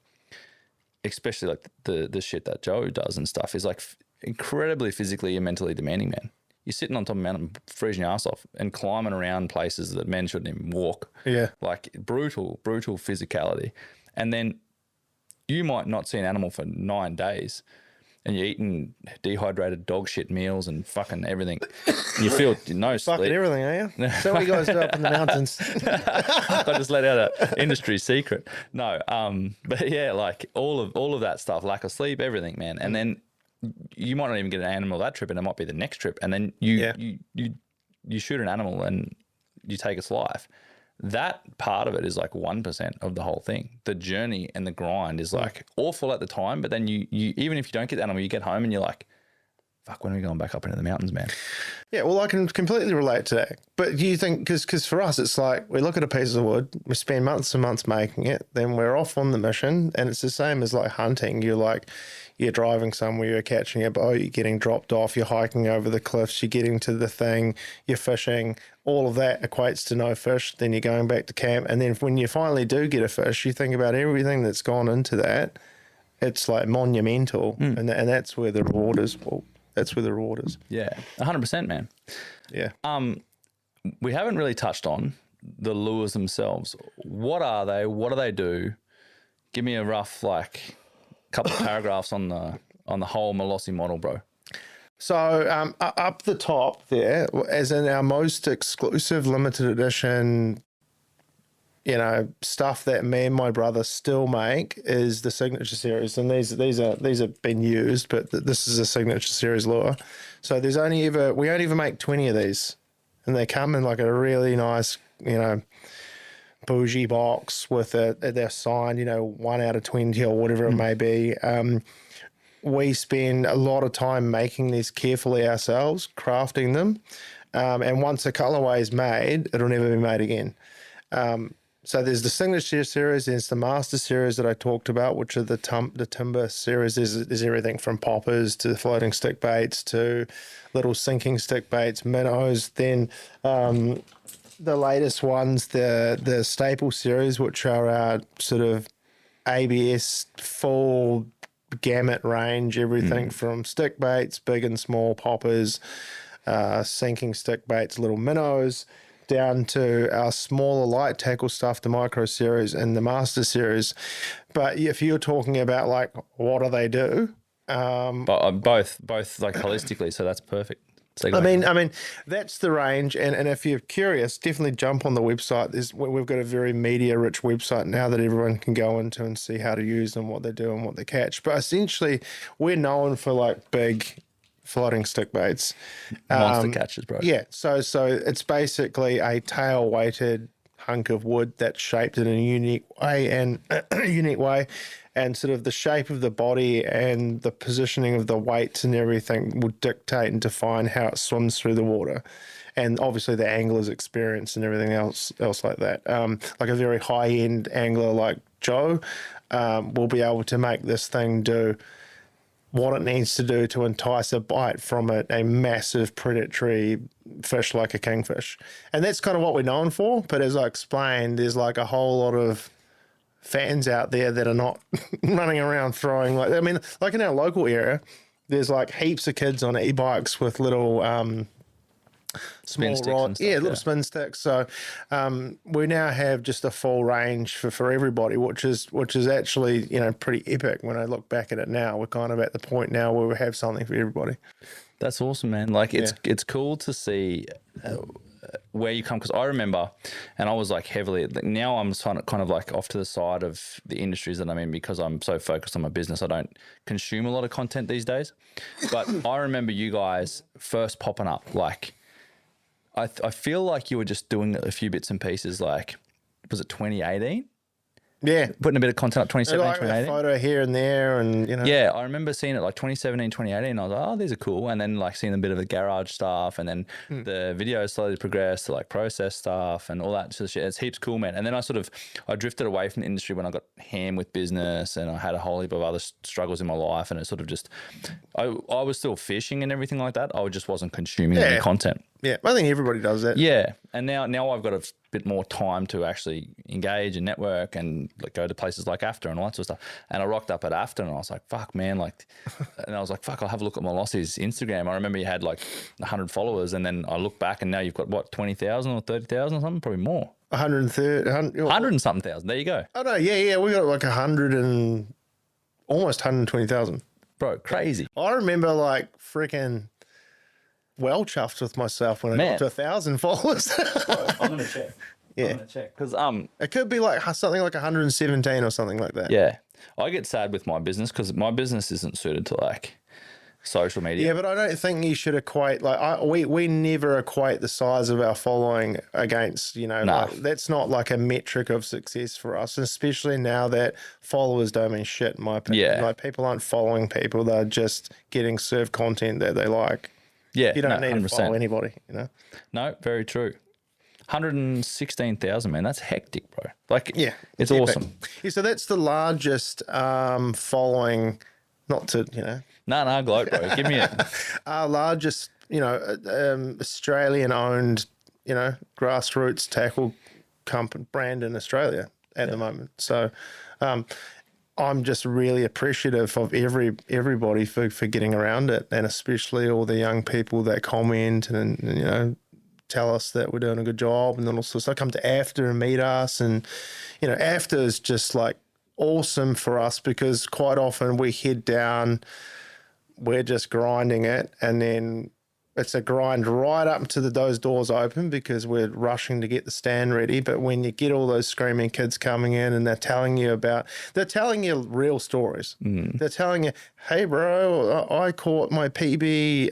Speaker 1: especially like the shit that Joe does and stuff is like incredibly physically and mentally demanding, man. You're sitting on top of a mountain, freezing your ass off and climbing around places that men shouldn't even walk.
Speaker 2: Yeah.
Speaker 1: Like brutal physicality. And then you might not see an animal for 9 days and you're eating dehydrated dog shit meals and fucking everything. You feel no sleep.
Speaker 2: Fucking everything, are you? So what you guys do up in the mountains?
Speaker 1: I just let out an industry secret. No, but yeah, like all of that stuff, lack of sleep, everything, man. And then you might not even get an animal that trip and it might be the next trip. And then you shoot an animal and you take its life. That part of it is like 1% of the whole thing. The journey and the grind is like awful at the time, but then you even if you don't get the animal, you get home and you're like, fuck, when are we going back up into the mountains, man? Yeah,
Speaker 2: well, I can completely relate to that. But do you think, because for us, it's like we look at a piece of wood, we spend months and months making it, then we're off on the mission, and it's the same as like hunting. You're driving somewhere, you're catching a boat, you're getting dropped off, you're hiking over the cliffs, you're getting to the thing, you're fishing. All of that equates to no fish. Then you're going back to camp. And then when you finally do get a fish, you think about everything that's gone into that. It's like monumental. And that's where the reward is. Well, that's where the reward is.
Speaker 1: Yeah, 100%, man.
Speaker 2: Yeah.
Speaker 1: We haven't really touched on the lures themselves. What are they? What do they do? Give me a rough, like, couple of paragraphs on the whole Malosi model, bro.
Speaker 2: So up the top there, as in our most exclusive limited edition, stuff that me and my brother still make is the signature series, and these have been used, but this is a signature series lure. So we only ever make 20 of these, and they come in like a really nice, bougie box with their sign, 1 out of 20 or whatever it may be. We spend a lot of time making these carefully ourselves, crafting them, and once a colorway is made, it'll never be made again. So there's the signature series, there's the master series that I talked about, which are the timber series. There's everything from poppers to floating stick baits to little sinking stick baits, minnows. Then the latest ones, the staple series, which are our sort of ABS full gamut range, everything from stick baits, big and small poppers, sinking stick baits, little minnows, down to our smaller light tackle stuff, the micro series and the master series. But if you're talking about like what do they do,
Speaker 1: But both like holistically, so that's perfect.
Speaker 2: I mean, that's the range, and if you're curious, definitely jump on the website. We've got a very media-rich website now that everyone can go into and see how to use them, what they do, and what they catch. But essentially, we're known for like big floating stick baits,
Speaker 1: monster catches, bro.
Speaker 2: Yeah, so it's basically a tail-weighted hunk of wood that's shaped in a unique way, and sort of the shape of the body and the positioning of the weights and everything will dictate and define how it swims through the water, and obviously the angler's experience and everything else like that. Like a very high-end angler like Joe will be able to make this thing do what it needs to do to entice a bite from a massive predatory fish like a kingfish. And that's kind of what we're known for. But as I explained, there's like a whole lot of fans out there that are not running around throwing like in our local area, there's like heaps of kids on e-bikes with little small rod, little spin sticks. So we now have just a full range for everybody, which is actually pretty epic. When I look back at it now, we're kind of at the point now where we have something for everybody.
Speaker 1: That's awesome, man. Like it's cool to see where you come, because I remember, and I was like heavily, like now I'm kind of like off to the side of the industries that I'm in because I'm so focused on my business. I don't consume a lot of content these days. But I remember you guys first popping up. Like I feel like you were just doing a few bits and pieces. Like, was it 2018?
Speaker 2: Yeah.
Speaker 1: Putting a bit of content up 2017,
Speaker 2: like
Speaker 1: 2018.
Speaker 2: A photo here and there, and
Speaker 1: Yeah, I remember seeing it like 2017, 2018. I was like, oh, these are cool. And then like seeing a bit of the garage stuff, and then the videos slowly progressed to like process stuff and all that sort of shit. It's heaps cool, man. And then I drifted away from the industry when I got ham with business, and I had a whole heap of other struggles in my life, and it sort of just, I was still fishing and everything like that. I just wasn't consuming any content.
Speaker 2: Yeah, I think everybody does that.
Speaker 1: Yeah, and now I've got a bit more time to actually engage and network and like go to places like AFTA and all that sort of stuff. And I rocked up at AFTA and I was like, fuck, man, like, and I was like, fuck, I'll have a look at Malosi's Instagram. I remember you had like 100 followers, and then I look back and now you've got what, 20,000 or 30,000 or something, probably more.
Speaker 2: 130,
Speaker 1: 100 and something thousand. There you go.
Speaker 2: Oh no, yeah, we got like 100 and almost 120,000.
Speaker 1: Bro, crazy.
Speaker 2: I remember like freaking well chuffed with myself when I got to 1,000 followers.
Speaker 1: I'm gonna check.
Speaker 2: Yeah,
Speaker 1: I'm gonna check because
Speaker 2: it could be like something like 117 or something like that.
Speaker 1: Yeah, I get sad with my business because my business isn't suited to like social media.
Speaker 2: Yeah, but I don't think you should equate we never equate the size of our following against like, that's not like a metric of success for us, especially now that followers don't mean shit in my opinion.
Speaker 1: Yeah,
Speaker 2: like people aren't following people; they're just getting served content that they like.
Speaker 1: Yeah,
Speaker 2: you don't need
Speaker 1: 100%.
Speaker 2: to follow anybody,
Speaker 1: No, very true. 116,000, man. That's hectic, bro. Like,
Speaker 2: yeah,
Speaker 1: it's awesome.
Speaker 2: Yeah, so that's the largest following. Not to
Speaker 1: No, gloat, bro. Give me it.
Speaker 2: Our largest, Australian-owned, grassroots tackle company brand in Australia at the moment. So, I'm just really appreciative of everybody for getting around it, and especially all the young people that comment and tell us that we're doing a good job, and then also come to AFTA and meet us, and AFTA is just like awesome for us because quite often we head down, we're just grinding it, and then it's a grind right up to those doors open because we're rushing to get the stand ready. But when you get all those screaming kids coming in and they're telling you real stories. They're telling you, hey, bro, I caught my PB,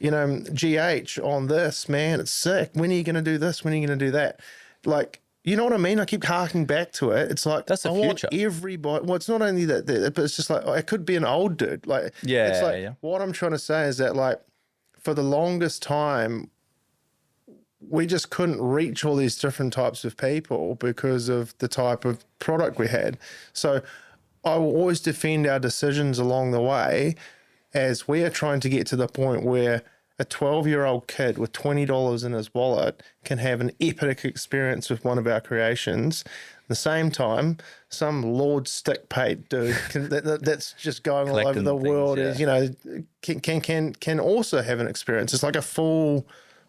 Speaker 2: GH on this, man. It's sick. When are you going to do this? When are you going to do that? Like, you know what I mean? I keep harking back to it. It's like,
Speaker 1: that's the future.
Speaker 2: Want everybody. Well, it's not only that, but it's just like, it could be an old dude. Like, it's like, what I'm trying to say is that, like, for the longest time, we just couldn't reach all these different types of people because of the type of product we had. So I will always defend our decisions along the way as we are trying to get to the point where a 12-year-old kid with $20 in his wallet can have an epic experience with one of our creations the same time, some Lord Stickpate dude that's just going all over
Speaker 1: Collecting
Speaker 2: the
Speaker 1: things,
Speaker 2: world
Speaker 1: yeah.
Speaker 2: is, you know, can also have an experience. It's like a full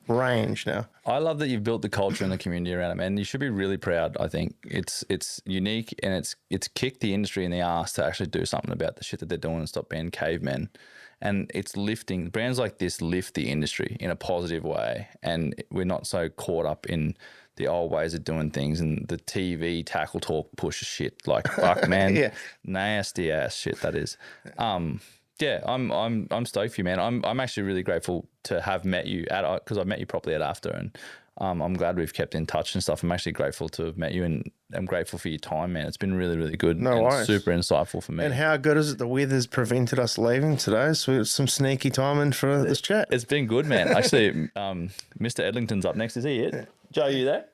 Speaker 2: range now.
Speaker 1: I love that you've built the culture and the community around it, man. You should be really proud. I think it's unique, and it's kicked the industry in the ass to actually do something about the shit that they're doing and stop being cavemen. And it's lifting brands like this, lift the industry in a positive way, and we're not so caught up in the old ways of doing things and the TV tackle talk push shit. Like, fuck, man,
Speaker 2: Yeah.
Speaker 1: nasty ass shit that is. Yeah, I'm stoked for you, man. I'm actually really grateful to have met you because I met you properly at AFTA, and I'm glad we've kept in touch and stuff. I'm actually grateful to have met you, and I'm grateful for your time, man. It's been really, really good.
Speaker 2: No
Speaker 1: and
Speaker 2: worries.
Speaker 1: super insightful for me.
Speaker 2: And how good is it the weather's prevented us leaving today? So it's some sneaky time in for this chat.
Speaker 1: It's been good, man. Actually, Mr. Edlington's up next. Is he it? Joe, you there?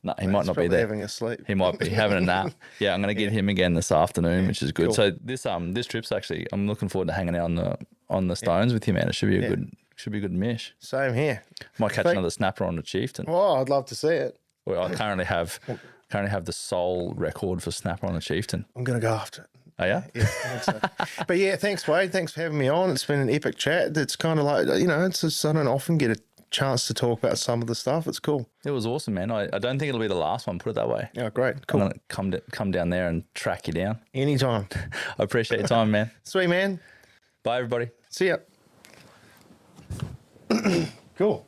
Speaker 1: No, he might not be there.
Speaker 2: Having a sleep.
Speaker 1: He might be having a nap. Yeah, I'm going to get him again this afternoon, which is good.
Speaker 2: Cool.
Speaker 1: So this trip's actually, I'm looking forward to hanging out on the stones with you, man. It should be a good mish.
Speaker 2: Same here.
Speaker 1: Might catch another snapper on the Chieftain.
Speaker 2: Oh, I'd love to see it.
Speaker 1: Well, I currently have the sole record for snapper on the Chieftain.
Speaker 2: I'm going to go after it.
Speaker 1: Oh yeah?
Speaker 2: Yeah, I think so. But yeah, thanks, Wade. Thanks for having me on. It's been an epic chat. It's kind of like, you know, it's just, I don't often get a chance to talk about some of the stuff. It's cool.
Speaker 1: It was awesome, man. I don't think it'll be the last one, put it that way.
Speaker 2: Yeah, great. Cool.
Speaker 1: I'm going to come down there and track you down.
Speaker 2: Anytime.
Speaker 1: I appreciate your time, man.
Speaker 2: Sweet, man.
Speaker 1: Bye, everybody.
Speaker 2: See ya. Cool.